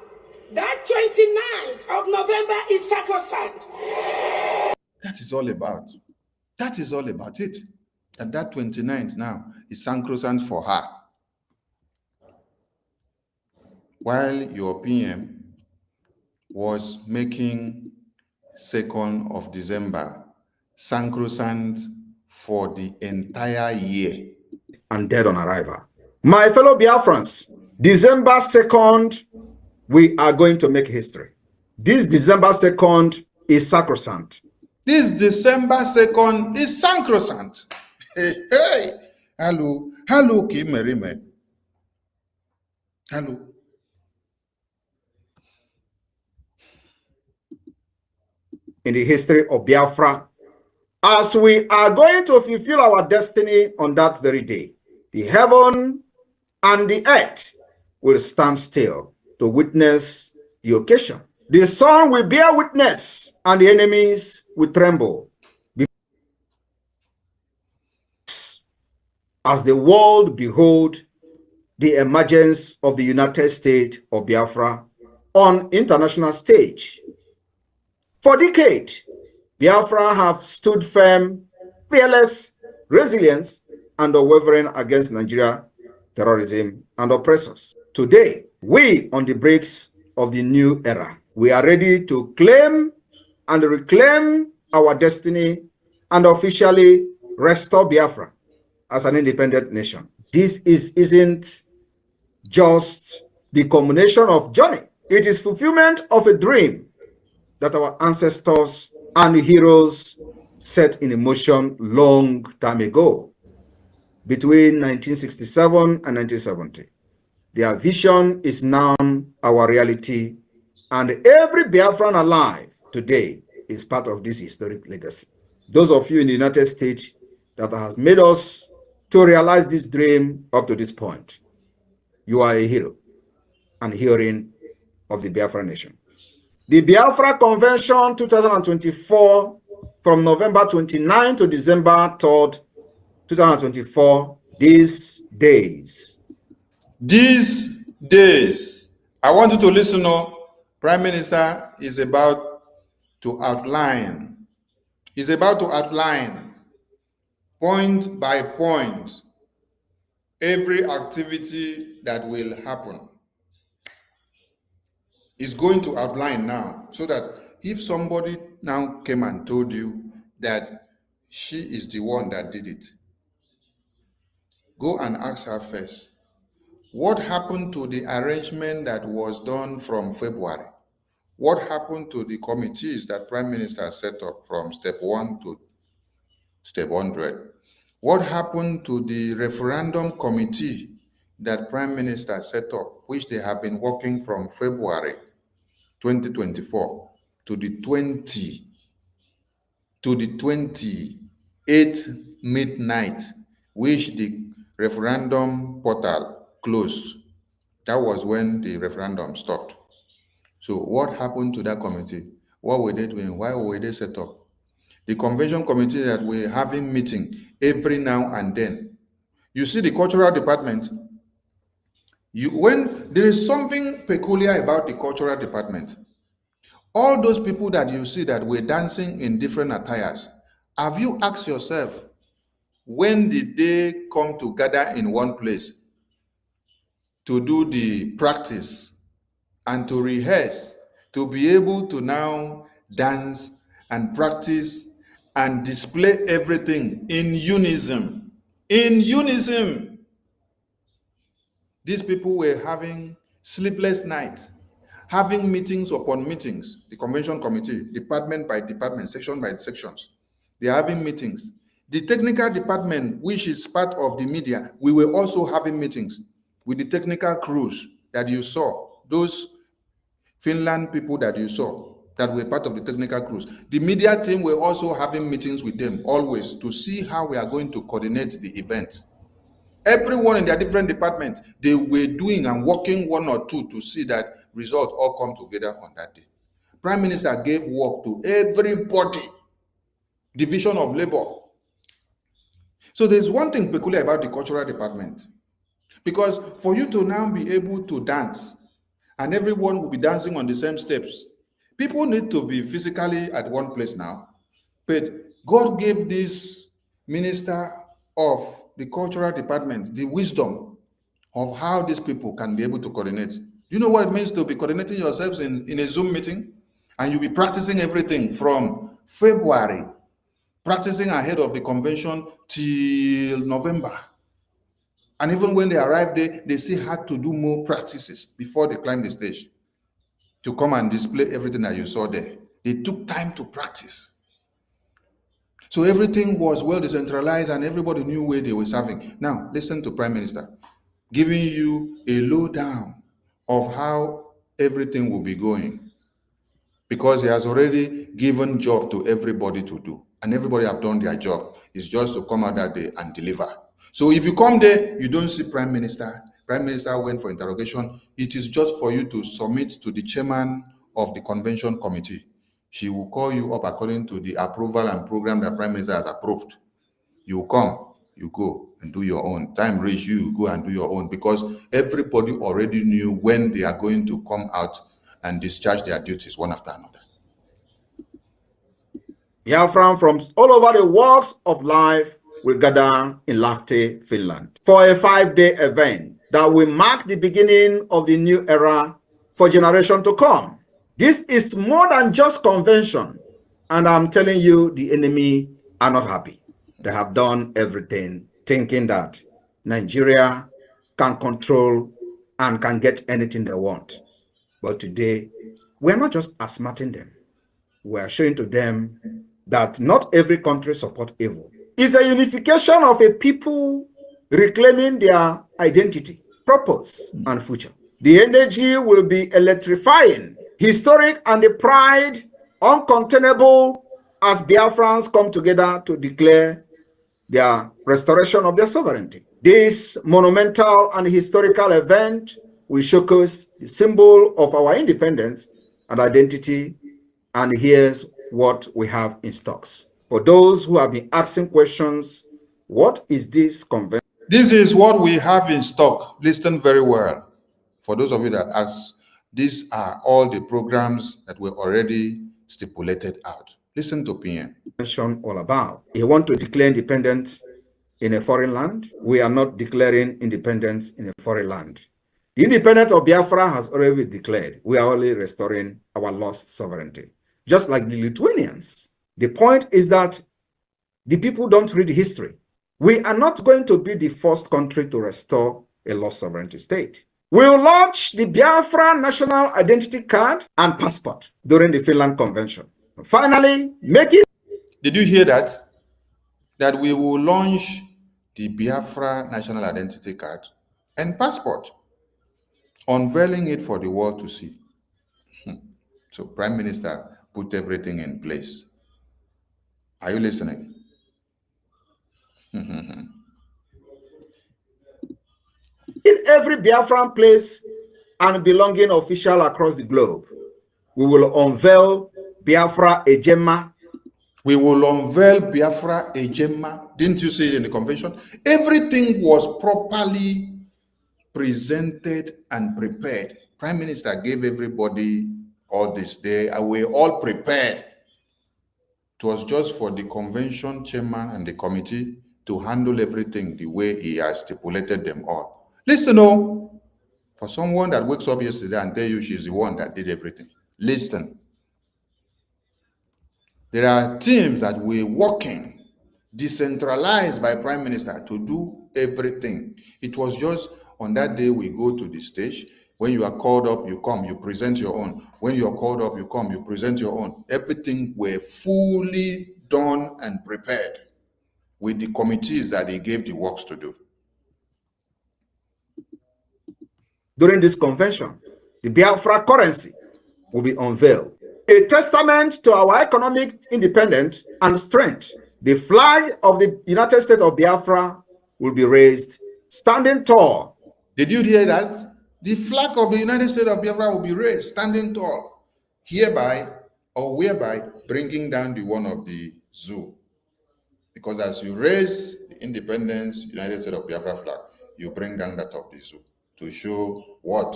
that 29th of November is sacrosanct. That is all about. That is all about it. And that 29th now is sacrosanct for her. While your PM was making 2nd of December sacrosanct for the entire year. And dead on arrival. My fellow Biafrans, December 2nd, we are going to make history. This December 2nd is sacrosanct. This December 2nd is sacrosanct. Hey, hey. Hello, Kimerime. Hello. In the history of Biafra, as we are going to fulfill our destiny on that very day, the heaven and the earth will stand still to witness the occasion. The sun will bear witness, and the enemies will tremble as the world behold the emergence of the United States of Biafra on international stage. For decades, Biafra have stood firm, fearless, resilient, and unwavering against Nigeria, terrorism, and oppressors. Today, we on the brakes of the new era, we are ready to claim and reclaim our destiny and officially restore Biafra as an independent nation. This isn't just the culmination of journey. It is fulfillment of a dream that our ancestors and heroes set in motion long time ago, between 1967 and 1970. Their vision is now our reality, and every Biafran alive today is part of this historic legacy. Those of you in the United States that has made us to realize this dream up to this point, you are a hero and heroine of the Biafra nation. The Biafra Convention 2024, from November 29 to December 3rd, 2024, these days. These days, I want you to listen up. Prime Minister is about to outline. He's about to outline point by point every activity that will happen. Is going to outline now, so that if somebody now came and told you that she is the one that did it, go and ask her first, what happened to the arrangement that was done from February? What happened to the committees that Prime Minister set up from step 1 to step 100? What happened to the referendum committee that Prime Minister set up, which they have been working from February 2024 to the 28th midnight, which the referendum portal closed? That was when the referendum stopped. So what happened to that committee? What were they doing? Why were they set up? The convention committee that we're having meeting every now and then. You see the cultural department. When there is something peculiar about the cultural department, all those people that you see that were dancing in different attires, have you asked yourself, when did they come to gather in one place to do the practice and to rehearse, to be able to now dance and practice and display everything in unison? In unison. These people were having sleepless nights, having meetings upon meetings. The convention committee, department by department, section by sections, they are having meetings. The technical department, which is part of the media, we were also having meetings with the technical crews that you saw, those Finland people that you saw that were part of the technical crews. The media team were also having meetings with them always to see how we are going to coordinate the event. Everyone in their different departments, they were doing and working one or two to see that results all come together on that day. Prime Minister gave work to everybody, division of labor. So there's one thing peculiar about the cultural department, because for you to now be able to dance and everyone will be dancing on the same steps, people need to be physically at one place now. But God gave this minister of the cultural department the wisdom of how these people can be able to coordinate. Do you know what it means to be coordinating yourselves in a Zoom meeting? And you'll be practicing everything from February, practicing ahead of the convention till November. And even when they arrived there, they still had to do more practices before they climbed the stage to come and display everything that you saw there. They took time to practice. So everything was well decentralized and everybody knew where they were serving. Now, listen to Prime Minister. giving you a lowdown of how everything will be going, because he has already given job to everybody to do, and everybody have done their job. It's just to come out that day and deliver. So if you come there, you don't see Prime Minister. Prime Minister went for interrogation. It is just for you to submit to the chairman of the convention committee. She will call you up according to the approval and program that Prime Minister has approved. You come, you go and do your own. Time reach, you go and do your own, because everybody already knew when they are going to come out and discharge their duties one after another. Biafran from all over the walks of life will gather in Lahti, Finland, for a 5-day event that will mark the beginning of the new era for generation to come. This is more than just convention, and I'm telling you, the enemy are not happy. They have done everything thinking that Nigeria can control and can get anything they want. But today, we're not just asthmating them. We're showing to them that not every country supports evil. It's a unification of a people reclaiming their identity, purpose, and future. The energy will be electrifying, historic, and the pride uncontainable as Biafrans come together to declare their restoration of their sovereignty. This monumental and historical event will showcase the symbol of our independence and identity, and here's what we have in stocks. For those who have been asking questions, what is this convention? This is what we have in stock. Listen very well. For those of you that ask, these are all the programs that were already stipulated out. Listen to PM. All about. You want to declare independence in a foreign land? We are not declaring independence in a foreign land. The independence of Biafra has already been declared. We are only restoring our lost sovereignty, just like the Lithuanians. The point is that the people don't read history. We are not going to be the first country to restore a lost sovereignty state. We will launch the Biafra National Identity Card and Passport during the Finland Convention. Finally, make it. Did you hear that? That we will launch the Biafra National Identity Card and Passport, unveiling it for the world to see. So Prime Minister put everything in place. Are you listening? In every Biafran place and belonging official across the globe, we will unveil Biafra Ejema. We will unveil Biafra Ejema. Didn't you see it in the convention? Everything was properly presented and prepared. Prime Minister gave everybody all this. They were all prepared. It was just for the convention chairman and the committee to handle everything the way he has stipulated them all. Listen, for someone that wakes up yesterday and tell you she's the one that did everything, listen. There are teams that were working, decentralized by Prime Minister to do everything. It was just on that day we go to the stage. When you are called up, you come, you present your own. When you are called up, you come, you present your own. Everything were fully done and prepared with the committees that he gave the works to do. During this convention, the Biafra currency will be unveiled, a testament to our economic independence and strength. The flag of the United States of Biafra will be raised, standing tall. Did you hear that? The flag of the United States of Biafra will be raised, standing tall, hereby or whereby bringing down the one of the zoo. Because as you raise the independence, United States of Biafra flag, you bring down that of the zoo to show what?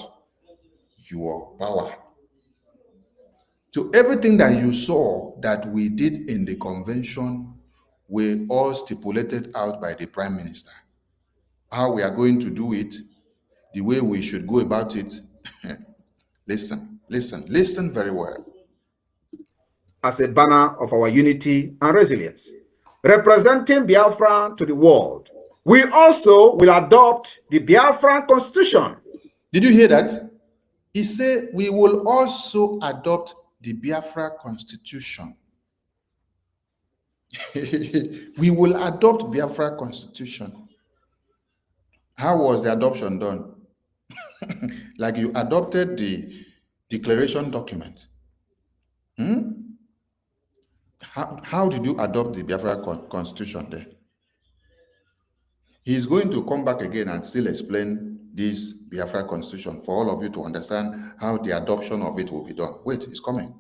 Your power. So everything that you saw that we did in the convention were all stipulated out by the Prime Minister. How we are going to do it, the way we should go about it. Listen very well. As a banner of our unity and resilience, representing Biafra to the world. We also will adopt the Biafra-Constitution. Did you hear that? He said we will also adopt the Biafra-Constitution. We will adopt Biafra-Constitution. How was the adoption done? Like you adopted the declaration document. How did you adopt the Biafra-Constitution there? He's going to come back again and still explain this Biafra-Constitution for all of you to understand how the adoption of it will be done. Wait, it's coming.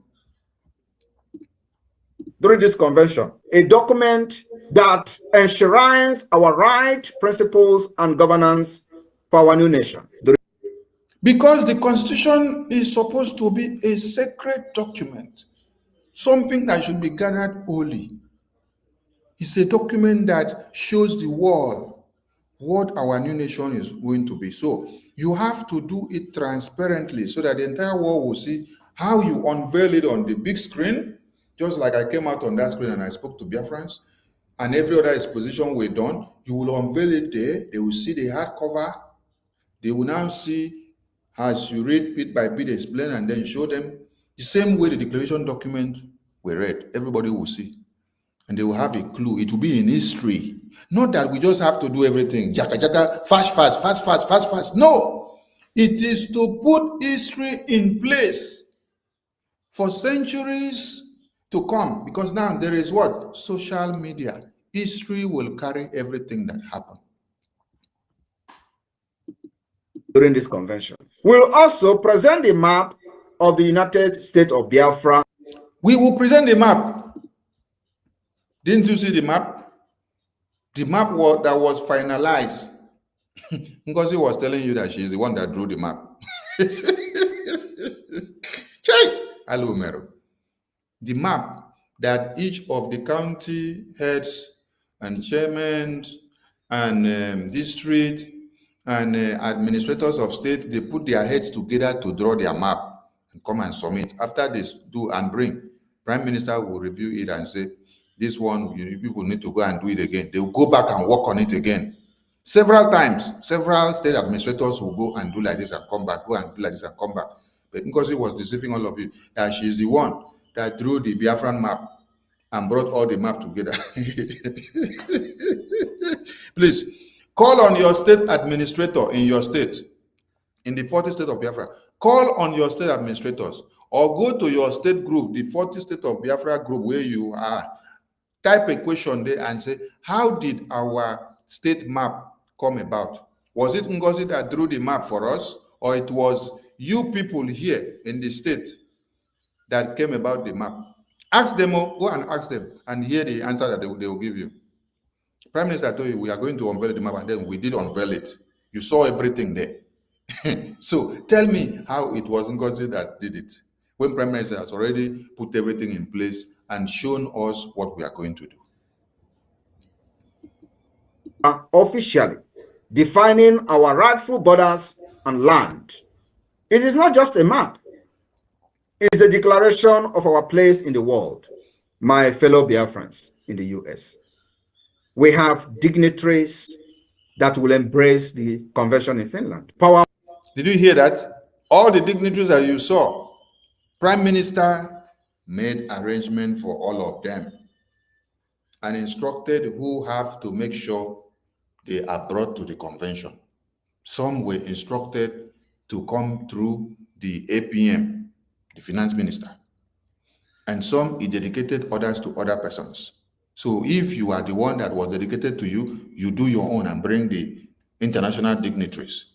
During this convention, a document that enshrines our rights, principles, and governance for our new nation. Because the Constitution is supposed to be a sacred document, something that should be gathered holy. It's a document that shows the world what our new nation is going to be. So you have to do it transparently so that the entire world will see how you unveil it on the big screen. Just like I came out on that screen and I spoke to Biafrans, and every other exposition we've done, you will unveil it there. They will see the hardcover. They will now see, as you read bit by bit, explain, and then show them the same way the declaration document were read. Everybody will see. And they will have a clue. It will be in history. Not that we just have to do everything. Jaka, jaka, fast, fast, fast, fast, fast, fast. No. It is to put history in place for centuries to come. Because now there is what? Social media. History will carry everything that happened. During this convention, we'll also present the map of the United States of Biafra. We will present the map. Didn't you see the map? The map that was finalized. NGOZI was telling you that she's the one that drew the map. The map that each of the county heads and chairmen and district and administrators of state, they put their heads together to draw their map and come and submit. After this, do and bring, Prime Minister will review it and say, this one, people need to go and do it again. They will go back and work on it again. Several times, several state administrators will go and do like this and come back, go and do like this and come back. But because he was deceiving all of you, that she's the one that drew the Biafran map and brought all the map together. Please, call on your state administrator in your state, in the 40 state of Biafra. Call on your state administrators or go to your state group, the 40 state of Biafra group where you are. Type a question there and say, how did our state map come about? Was it NGOZI that drew the map for us, or it was you people here in the state that came about the map? Ask them, go and ask them and hear the answer that they will give you. Prime Minister told you we are going to unveil the map, and then we did unveil it. You saw everything there. So tell me how it was NGOZI that did it, when Prime Minister has already put everything in place and shown us what we are going to do. Officially defining our rightful borders and land. It is not just a map. It is a declaration of our place in the world. My fellow Biafrans in the US, we have dignitaries that will embrace the convention in Finland. Did you hear that? All the dignitaries that you saw, Prime Minister made arrangement for all of them and instructed who have to make sure they are brought to the convention. Some were instructed to come through the APM, the finance minister, and some he dedicated others to other persons. So if you are the one that was dedicated to you, you do your own and bring the international dignitaries.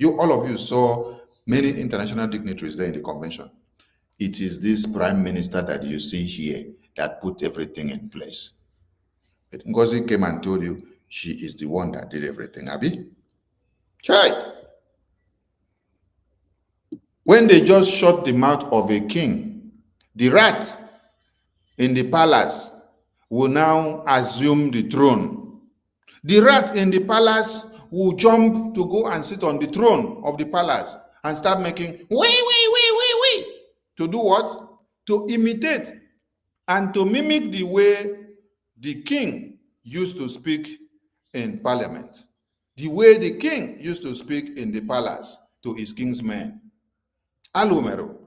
All of you saw many international dignitaries there in the convention. It is this prime minister that you see here that put everything in place. But NGOZI came and told you she is the one that did everything, Abi. Chai. When they just shut the mouth of a king, the rat in the palace will now assume the throne. The rat in the palace will jump to go and sit on the throne of the palace and start making wee. To do what? To imitate and to mimic the way the king used to speak in parliament, the way the king used to speak in the palace to his king's men. Alumero.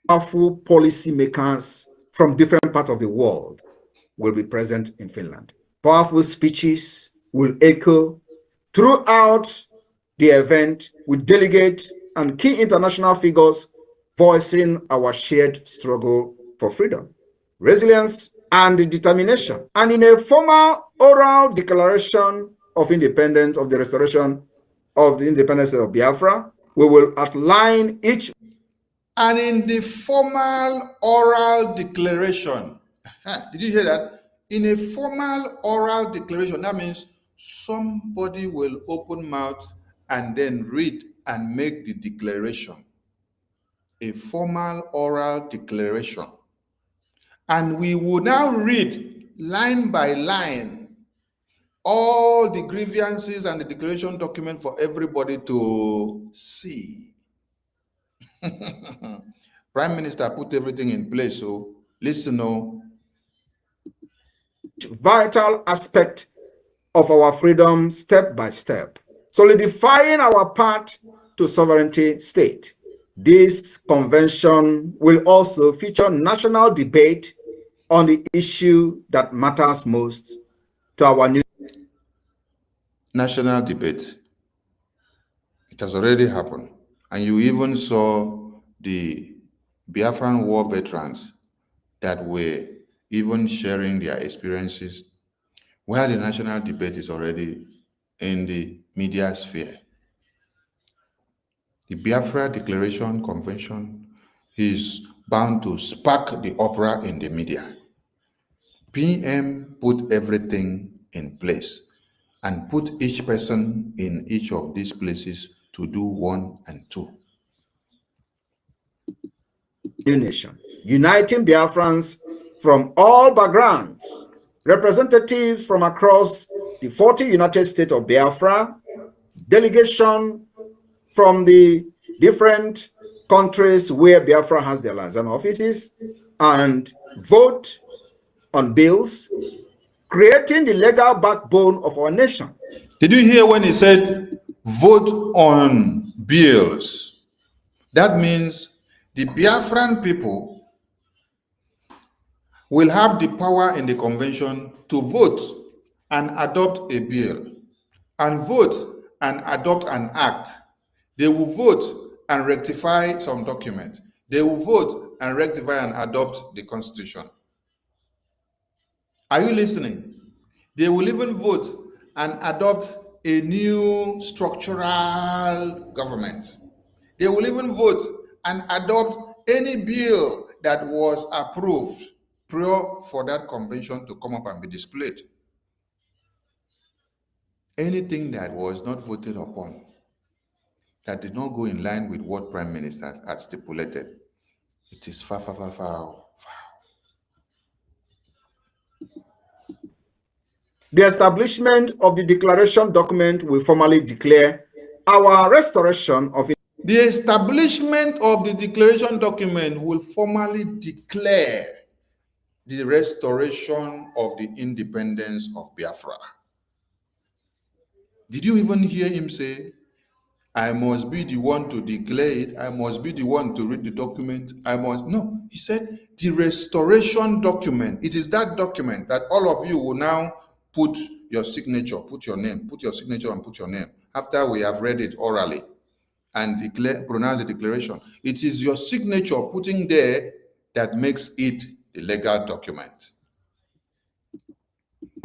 Powerful policy makers from different parts of the world will be present in Finland. Powerful speeches will echo throughout the event with delegates and key international figures voicing our shared struggle for freedom, resilience, and determination. And in a formal oral declaration of independence, of the restoration of the independence of Biafra, we will outline each. And in the formal oral declaration, did you hear that? In a formal oral declaration, that means somebody will open mouth and then read and make the declaration. A formal oral declaration. And we will now read line by line all the grievances and the declaration document for everybody to see. Prime Minister put everything in place, so listen now. Vital aspect of our freedom step by step, solidifying our path to sovereignty state. This convention will also feature national debate on the issue that matters most to our new national debate. It has already happened. And you even saw the Biafran war veterans that were even sharing their experiences, where the national debate is already in the media sphere. The Biafra Declaration Convention is bound to spark the uproar in the media. PM put everything in place and put each person in each of these places to do 1 and 2. new nation, uniting Biafrans from all backgrounds, representatives from across the 40 United States of Biafra, delegation from the different countries where Biafra has their liaison offices, and vote on bills, creating the legal backbone of our nation. Did you hear when he said vote on bills? That means the Biafran people will have the power in the convention to vote and adopt a bill, and vote and adopt an act. They will vote and rectify some document. They will vote and rectify and adopt the Constitution. Are you listening? They will even vote and adopt a new structural government. They will even vote and adopt any bill that was approved prior for that convention to come up and be displayed. Anything that was not voted upon, that did not go in line with what Prime Minister had stipulated, it is foul. The establishment of the declaration document will formally declare our restoration of. The establishment of the declaration document will formally declare the restoration of the independence of Biafra. Did you even hear him say, I must be the one to declare it, I must be the one to read the document, No, he said the restoration document. It is that document that all of you will now put your signature, put your name, put your signature and put your name after we have read it orally and pronounce the declaration. It is your signature putting there that makes it the legal document.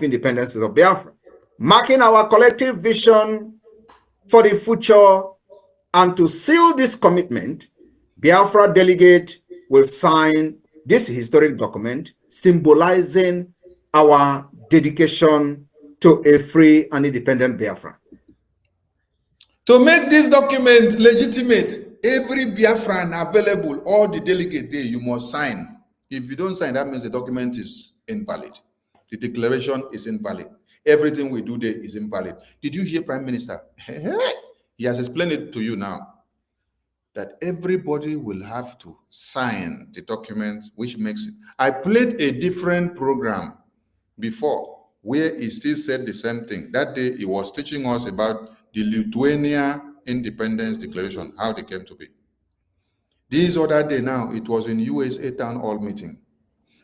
Independence of Biafra, marking our collective vision for the future. And to seal this commitment, Biafra delegate will sign this historic document symbolizing our dedication to a free and independent Biafra. To make this document legitimate, every Biafran available, all the delegate there, you must sign. If you don't sign, that means the document is invalid. The declaration is invalid. Everything we do there is invalid. Did you hear Prime Minister? He has explained it to you now, that everybody will have to sign the document, which makes it. I played a different program before where he still said the same thing. That day he was teaching us about the Lithuania Independence Declaration, how they came to be. This other day now, it was in USA Town Hall meeting.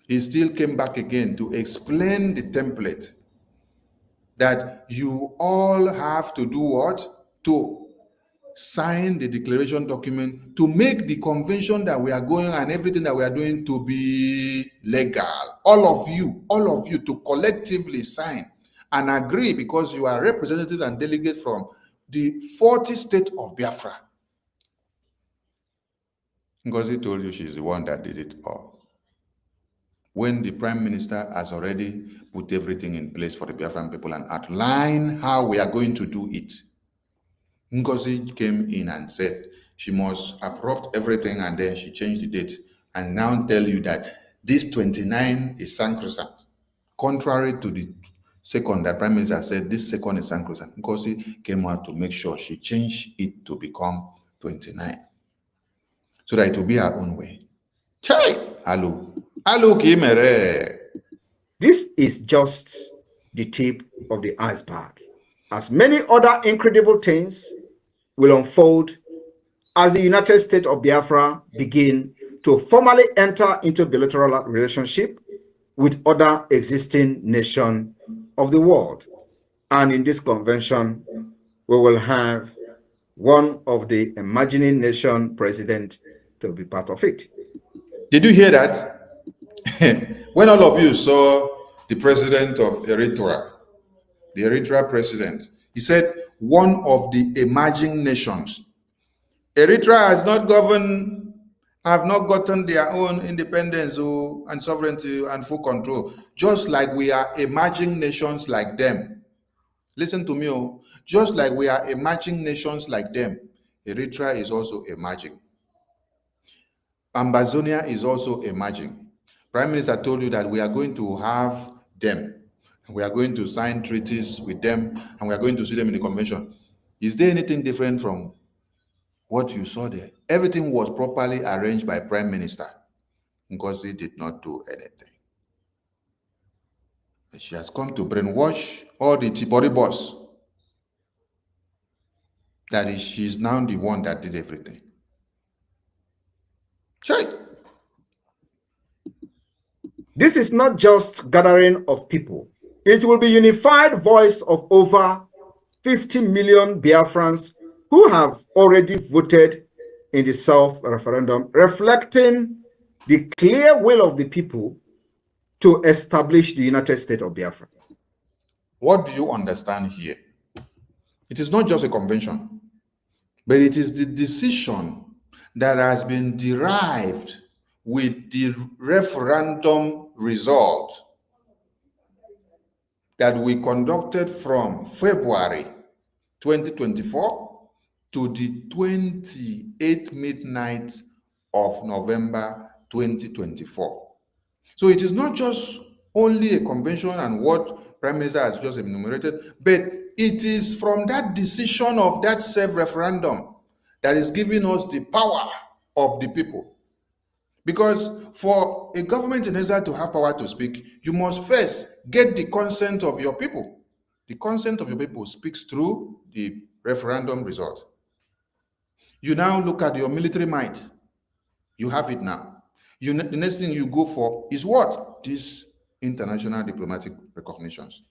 He still came back again to explain the template that you all have to do what? To sign the declaration document to make the convention that we are going and everything that we are doing to be legal. All of you to collectively sign and agree, because you are representatives and delegates from the 40 states of Biafra. NGOZI told you she's the one that did it all, when the Prime Minister has already put everything in place for the Biafran people and outlined how we are going to do it. NGOZI came in and said she must abrupt everything, and then she changed the date and now tell you that this 29 is sacrosanct, contrary to the second that Prime Minister said this second is sacrosanct. NGOZI came out to make sure she changed it to become 29 so that it will be her own way. Chai! Hello. Hello, Kimere. This is just the tip of the iceberg, as many other incredible things will unfold as the United States of Biafra begin to formally enter into bilateral relationship with other existing nations of the world. And in this convention, we will have one of the emerging nation president to be part of it. Did you hear that? When all of you saw the president of Eritrea, the Eritrea president, he said one of the emerging nations. Eritrea has not governed, have not gotten their own independence and sovereignty and full control, just like we are emerging nations like them. Listen to me, just like we are emerging nations like them, Eritrea is also emerging. Ambazonia is also emerging. Prime Minister told you that we are going to have them. We are going to sign treaties with them, and we are going to see them in the convention. Is there anything different from what you saw there? Everything was properly arranged by Prime Minister, because he did not do anything. She has come to brainwash all the Tibori boss. That is, she's now the one that did everything. Check. This is not just gathering of people. It will be unified voice of over 50 million Biafrans who have already voted in the self-referendum, reflecting the clear will of the people to establish the United States of Biafra. What do you understand here? It is not just a convention, but it is the decision that has been derived with the referendum result that we conducted from February 2024 to the 28th midnight of November 2024. So it is not just only a convention and what Prime Minister has just enumerated, but it is from that decision of that self-referendum that is giving us the power of the people. Because for a government in Israel to have power to speak, you must first get the consent of your people. The consent of your people speaks through the referendum result. You now look at your military might. You have it now. The next thing you go for is what? These international diplomatic recognitions.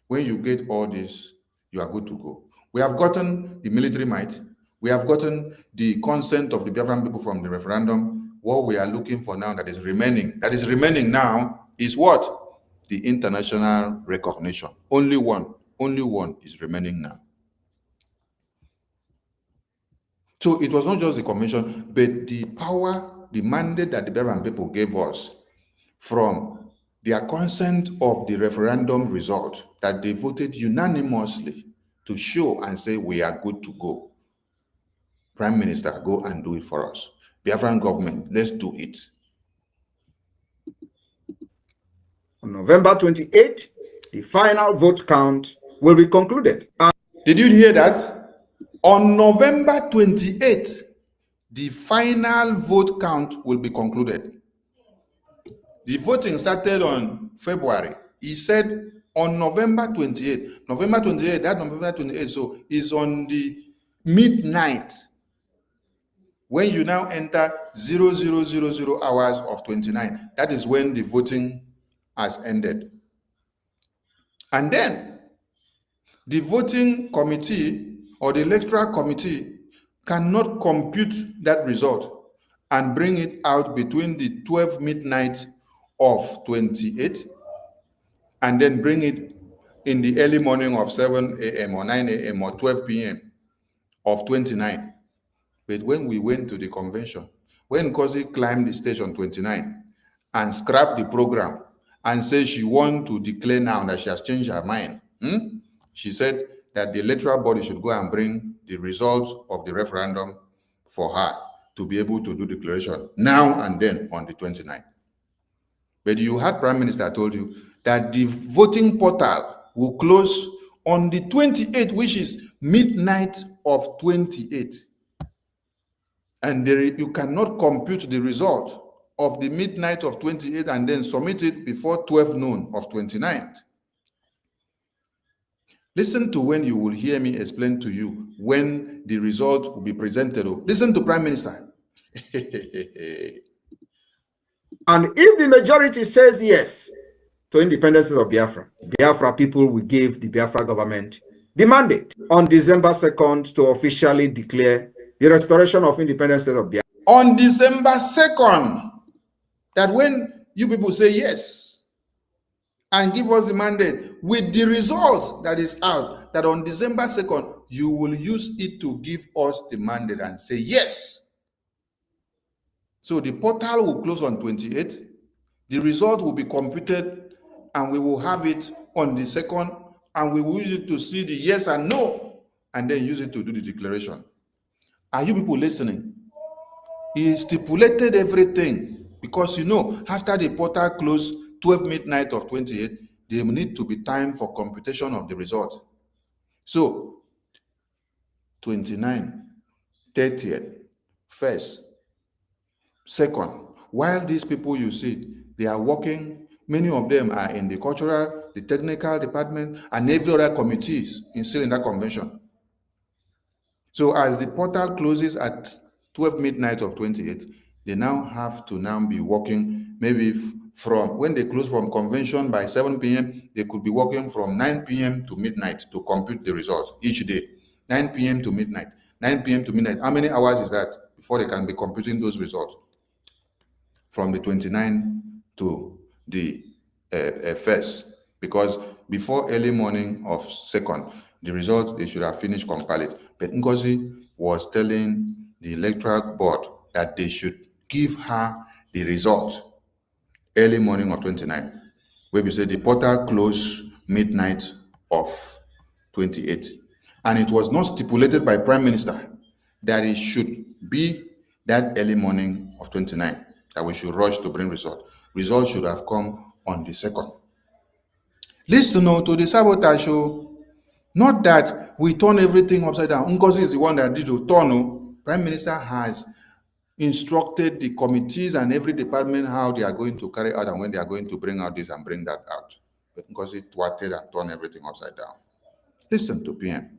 When you get all this, you are good to go. We have gotten the military might. We have gotten the consent of the Biafran people from the referendum. What we are looking for now that is remaining now is what? The international recognition. Only one is remaining now. So it was not just the convention, but the power, the mandate that the Biafran people gave us from their consent of the referendum result, that they voted unanimously to show and say we are good to go. Prime Minister, go and do it for us. Biafran government, let's do it. On November 28th, the final vote count will be concluded. Did you hear that? On November 28th, the final vote count will be concluded. The voting started on February. He said on November 28th. November 28th, so is on the midnight. When you now enter 0000 hours of 29, that is when the voting has ended. And then The voting committee or the electoral committee cannot compute that result and bring it out between the 12 midnight of 28 and then bring it in the early morning of 7 a.m. or 9 a.m. or 12 p.m. of 29. But when we went to the convention, when NGOZI climbed the stage on 29 and scrapped the program and said she wants to declare now that she has changed her mind, she said that the electoral body should go and bring the results of the referendum for her to be able to do declaration now and then on the 29th. But you had Prime Minister told you that the voting portal will close on the 28th, which is midnight of 28. And there, you cannot compute the result of the midnight of 28 and then submit it before 12 noon of 29th. Listen to when you will hear me explain to you when the result will be presented. Listen to Prime Minister. And if the majority says yes to independence of Biafra, Biafra people will give the Biafra government the mandate on December 2nd to officially declare the restoration of independence of Biafra. On December 2nd, that when you people say yes and give us the mandate with the result that is out, that on December 2nd, you will use it to give us the mandate and say yes. So the portal will close on 28th. The result will be computed and we will have it on the 2nd and we will use it to see the yes and no and then use it to do the declaration. Are you people listening? He stipulated everything because, you know, after the portal closed 12 midnight of 28, there will need to be time for computation of the result. So 29, 30th, 1st, 2nd, while these people you see, they are working, many of them are in the cultural, the technical department, and every other committees still in that convention. So as the portal closes at 12 midnight of 28, they now have to now be working maybe from, when they close from convention by 7 p.m., they could be working from 9 p.m. to midnight to compute the result each day. 9 p.m. to midnight, 9 p.m. to midnight. How many hours is that before they can be computing those results? From the 29 to the 1st, because before early morning of 2nd, the result, they should have finished compiling. But NGOZI was telling the electoral board that they should give her the result early morning of 29, where we say the portal closed midnight of 28. And it was not stipulated by Prime Minister that it should be that early morning of 29, that we should rush to bring result. Result should have come on the 2nd. Listen to the sabotage show. Not that we turn everything upside down. NGOZI is the one that did the turn. Prime Minister has instructed the committees and every department how they are going to carry out and when they are going to bring out this and bring that out. But NGOZI thwarted and turned everything upside down. Listen to PM.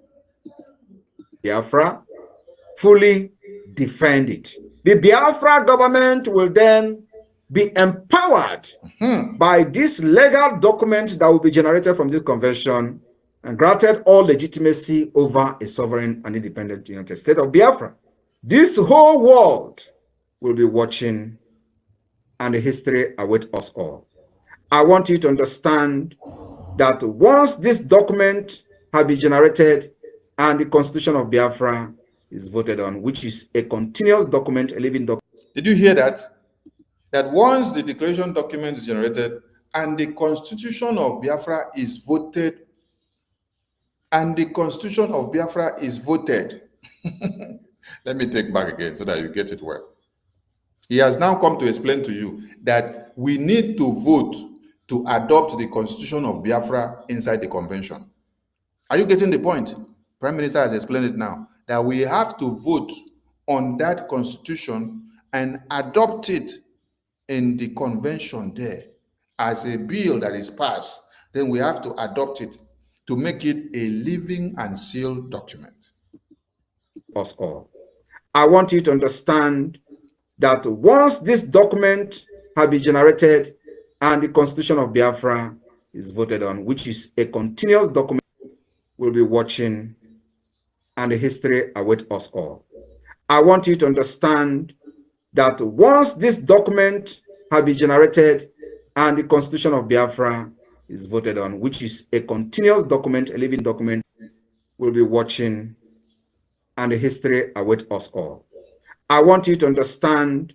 Biafra fully defend it. The Biafra government will then be empowered by this legal document that will be generated from this convention and granted all legitimacy over a sovereign and independent United States of Biafra. This whole world will be watching and the history awaits us all. I want you to understand that once this document has been generated and the Constitution of Biafra is voted on, which is a continuous document, a living document. Did you hear that? That once the declaration document is generated and the Constitution of Biafra is voted, let me take back again so that you get it well. He has now come to explain to you that we need to vote to adopt the Constitution of Biafra inside the convention. Are you getting the point? Prime Minister has explained it now, that we have to vote on that constitution and adopt it in the convention there as a bill that is passed. Then we have to adopt it to make it a living and sealed document. Us all. I want you to understand that once this document has been generated and the Constitution of Biafra is voted on, which is a continuous document. will be watching, and the history awaits us all. I want you to understand that once this document has been generated and the Constitution of Biafra is voted on, which is a continuous document, a living document, will be watching, and the history awaits us all. I want you to understand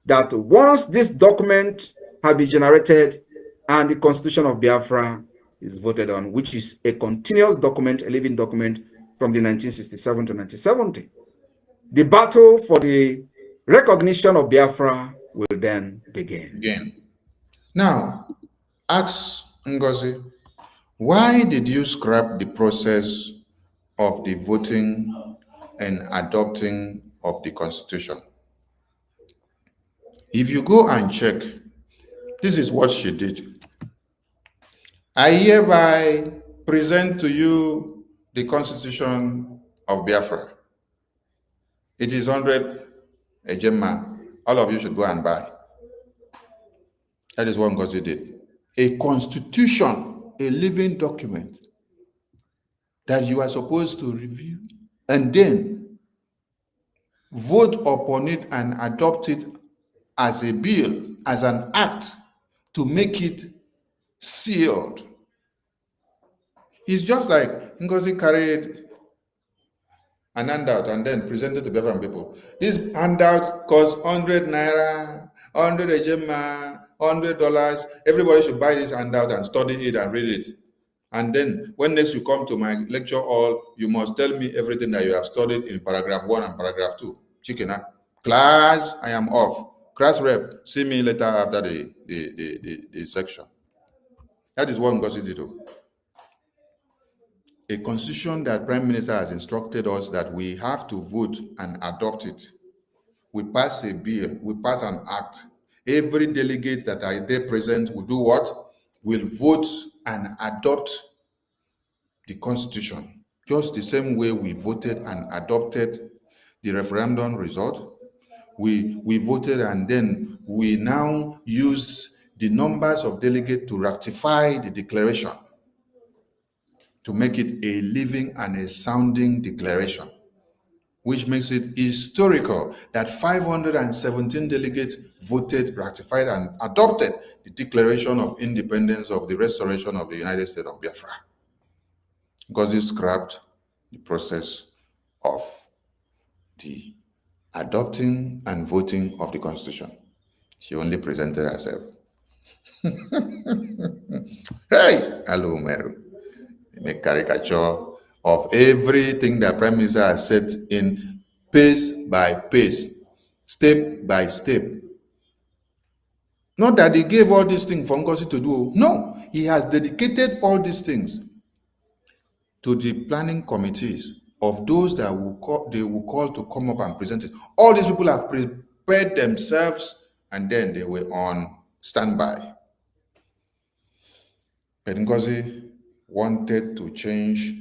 that once this document has been generated and the Constitution of Biafra is voted on, which is a continuous document, a living document from the 1967 to 1970, the battle for the recognition of Biafra will then begin. Now, ask NGOZI, why did you scrap the process of the voting and adopting of the Constitution? If you go and check, this is what she did. I hereby present to you the Constitution of Biafra. It is 100 a gemma. All of you should go and buy. That is what NGOZI did. A constitution, a living document that you are supposed to review and then vote upon it and adopt it as a bill, as an act to make it sealed. It's just like NGOZI carried an handout and then presented to Biafran people. This handout costs 100 naira, 100 ejema, $100. Everybody should buy this handout and study it and read it. And then when next you come to my lecture hall, you must tell me everything that you have studied in paragraph 1 and paragraph 2. Chicken, class, I am off. Class rep, see me later after the section. That is what NGOZI did. A constitution that Prime Minister has instructed us that we have to vote and adopt it. We pass a bill, we pass an act. Every delegate that are there present will do what? Will vote and adopt the Constitution. Just the same way we voted and adopted the referendum result. We voted and then we now use the numbers of delegates to ratify the declaration, to make it a living and a sounding declaration, which makes it historical that 517 delegates voted, ratified, and adopted the Declaration of Independence of the Restoration of the United States of Biafra. Because it scrapped the process of the adopting and voting of the Constitution. She only presented herself. Hey, hello, Meru. Make caricature of everything that Prime Minister has said in pace by pace, step by step. Not that he gave all these things for NGOZI to do. No, he has dedicated all these things to the planning committees of those that they will call to come up and present it. All these people have prepared themselves and then they were on standby. But NGOZI wanted to change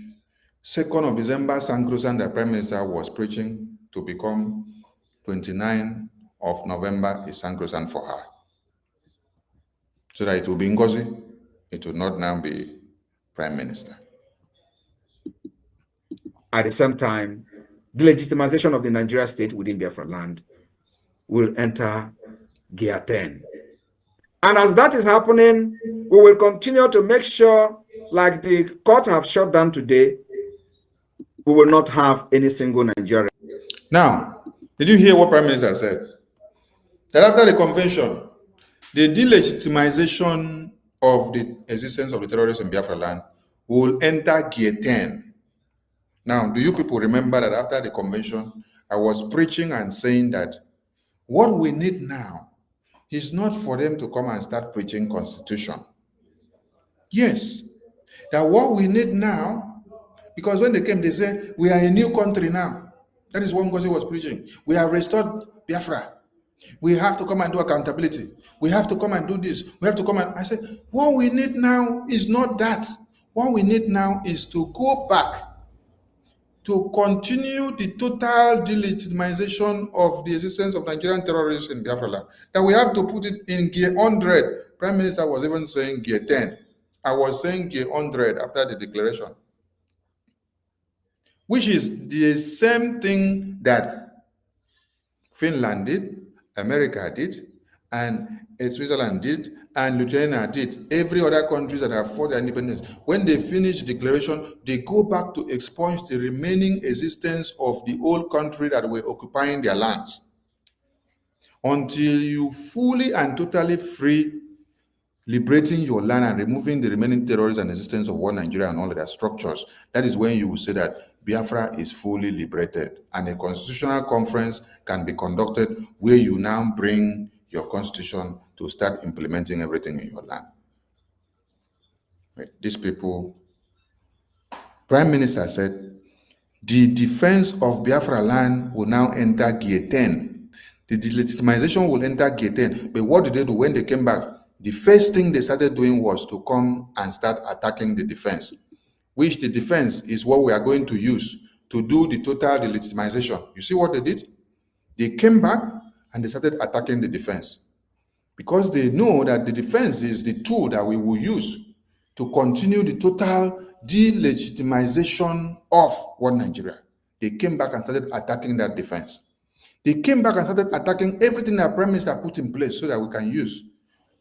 2nd of December, Sankrusan, the Prime Minister was preaching, to become 29th of November is Sankrusan for her. So that it will be NGOZI, it will not now be Prime Minister. At the same time, the legitimization of the Nigeria state within Biafra land will enter gear 10. And as that is happening, we will continue to make sure, like the court have shut down today, we will not have any single Nigerian. Now, did you hear what Prime Minister said? That after the convention, the delegitimization of the existence of the terrorists in Biafra land will enter gear 10. Now, do you people remember that after the convention, I was preaching and saying that what we need now is not for them to come and start preaching Constitution. Yes, that what we need now, because when they came, they said, we are a new country now. That is what NGOZI was preaching. We have restored Biafra. We have to come and do accountability. We have to come and do this. We have to come and... I said, what we need now is not that. What we need now is to go back to continue the total delegitimization of the existence of Nigerian terrorists in Biafra land. That we have to put it in gear 100. Prime Minister was even saying gear 10. I was saying gear 100 after the declaration. which is the same thing that Finland did, America did, and Switzerland did, and Lithuania did. Every other countries that have fought their independence, when they finish the declaration, they go back to expunge the remaining existence of the old country that were occupying their lands. Until you fully and totally free liberating your land and removing the remaining terrorists and existence of one Nigeria and all of their structures, that is when you will say that Biafra is fully liberated, and a constitutional conference can be conducted where you now bring your constitution to start implementing everything in your land. Right. These people, Prime Minister said, the defense of Biafra land will now enter gear 10. The delegitimization will enter gear 10. But what did they do when they came back? The first thing they started doing was to come and start attacking the defense, which the defense is what we are going to use to do the total delegitimization. You see what they did? They came back and they started attacking the defense, because they know that the defense is the tool that we will use to continue the total delegitimization of one Nigeria. They came back and started attacking that defense. They came back and started attacking everything that Prime Minister put in place so that we can use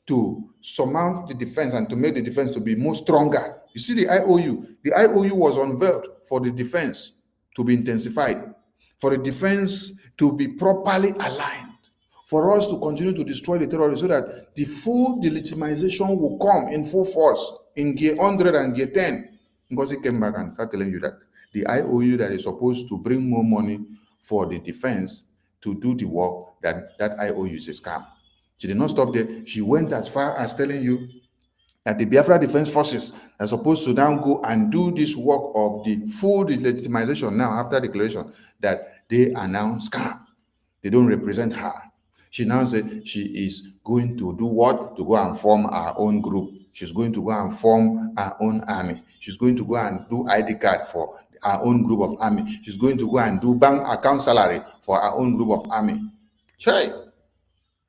to surmount the defense and to make the defense to be more stronger. You see the IOU. The IOU was unveiled for the defense to be intensified, for the defense to be properly aligned, for us to continue to destroy the terrorists so that the full delegitimization will come in full force in gear 100 and gear 10. Because he came back and started telling you that the IOU that is supposed to bring more money for the defense to do the work, that IOU is a scam. She did not stop there. She went as far as telling you that the Biafra Defense Forces are supposed to now go and do this work of the full legitimization now after declaration, that they are now scam. They don't represent her. She now said she is going to do what? To go and form her own group. She's going to go and form her own army. She's going to go and do ID card for her own group of army. She's going to go and do bank account salary for her own group of army. Chai!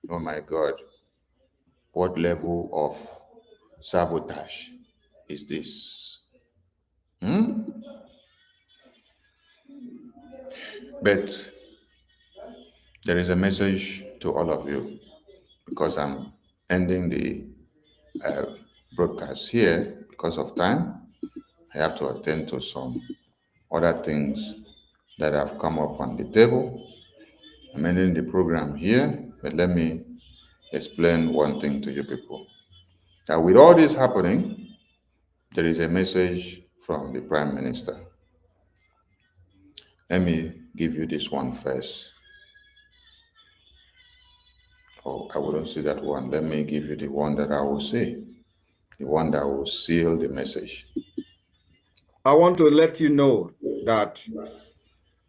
Oh my God. What level of sabotage is this? But there is a message to all of you, because I'm ending the broadcast here because of time. I have to attend to some other things that have come up on the table. I'm ending the program here, but let me explain one thing to you people. That with all this happening, there is a message from the Prime Minister. Let me give you this one first. Oh, I wouldn't say that one. Let me give you the one that I will say, the one that will seal the message. I want to let you know that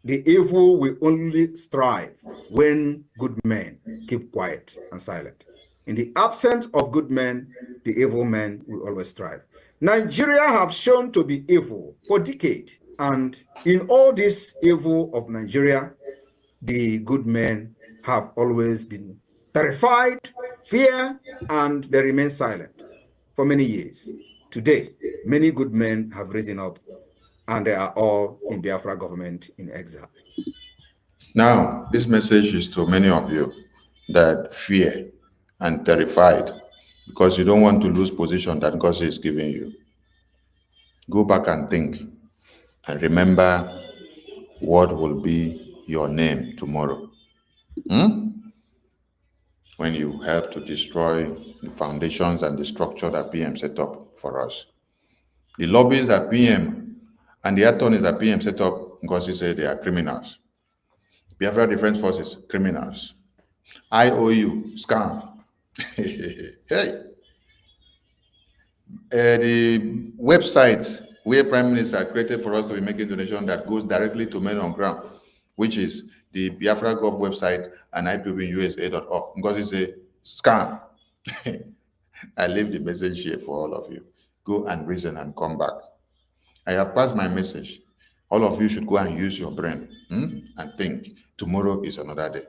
the evil will only strive when good men keep quiet and silent. In the absence of good men, the evil men will always strive. Nigeria have shown to be evil for decades, and in all this evil of Nigeria, the good men have always been terrified, fear, and they remain silent for many years. Today, many good men have risen up, and they are all in Biafra government in exile. Now, this message is to many of you that fear and terrified because you don't want to lose position that God is giving you. Go back and think and remember what will be your name tomorrow. When you help to destroy the foundations and the structure that PM set up for us. The lobbyists that PM and the attorneys that PM set up, because he said they are criminals. Biafra Defense Forces, criminals. IOU, scam. Hey. The website where Prime Minister created for us to be making donation that goes directly to men on ground, which is the Biafra Gov website and IPOBUSA.org, because it's a scam. I leave the message here for all of you. Go and reason and come back. I have passed my message. All of you should go and use your brain and think. Tomorrow is another day.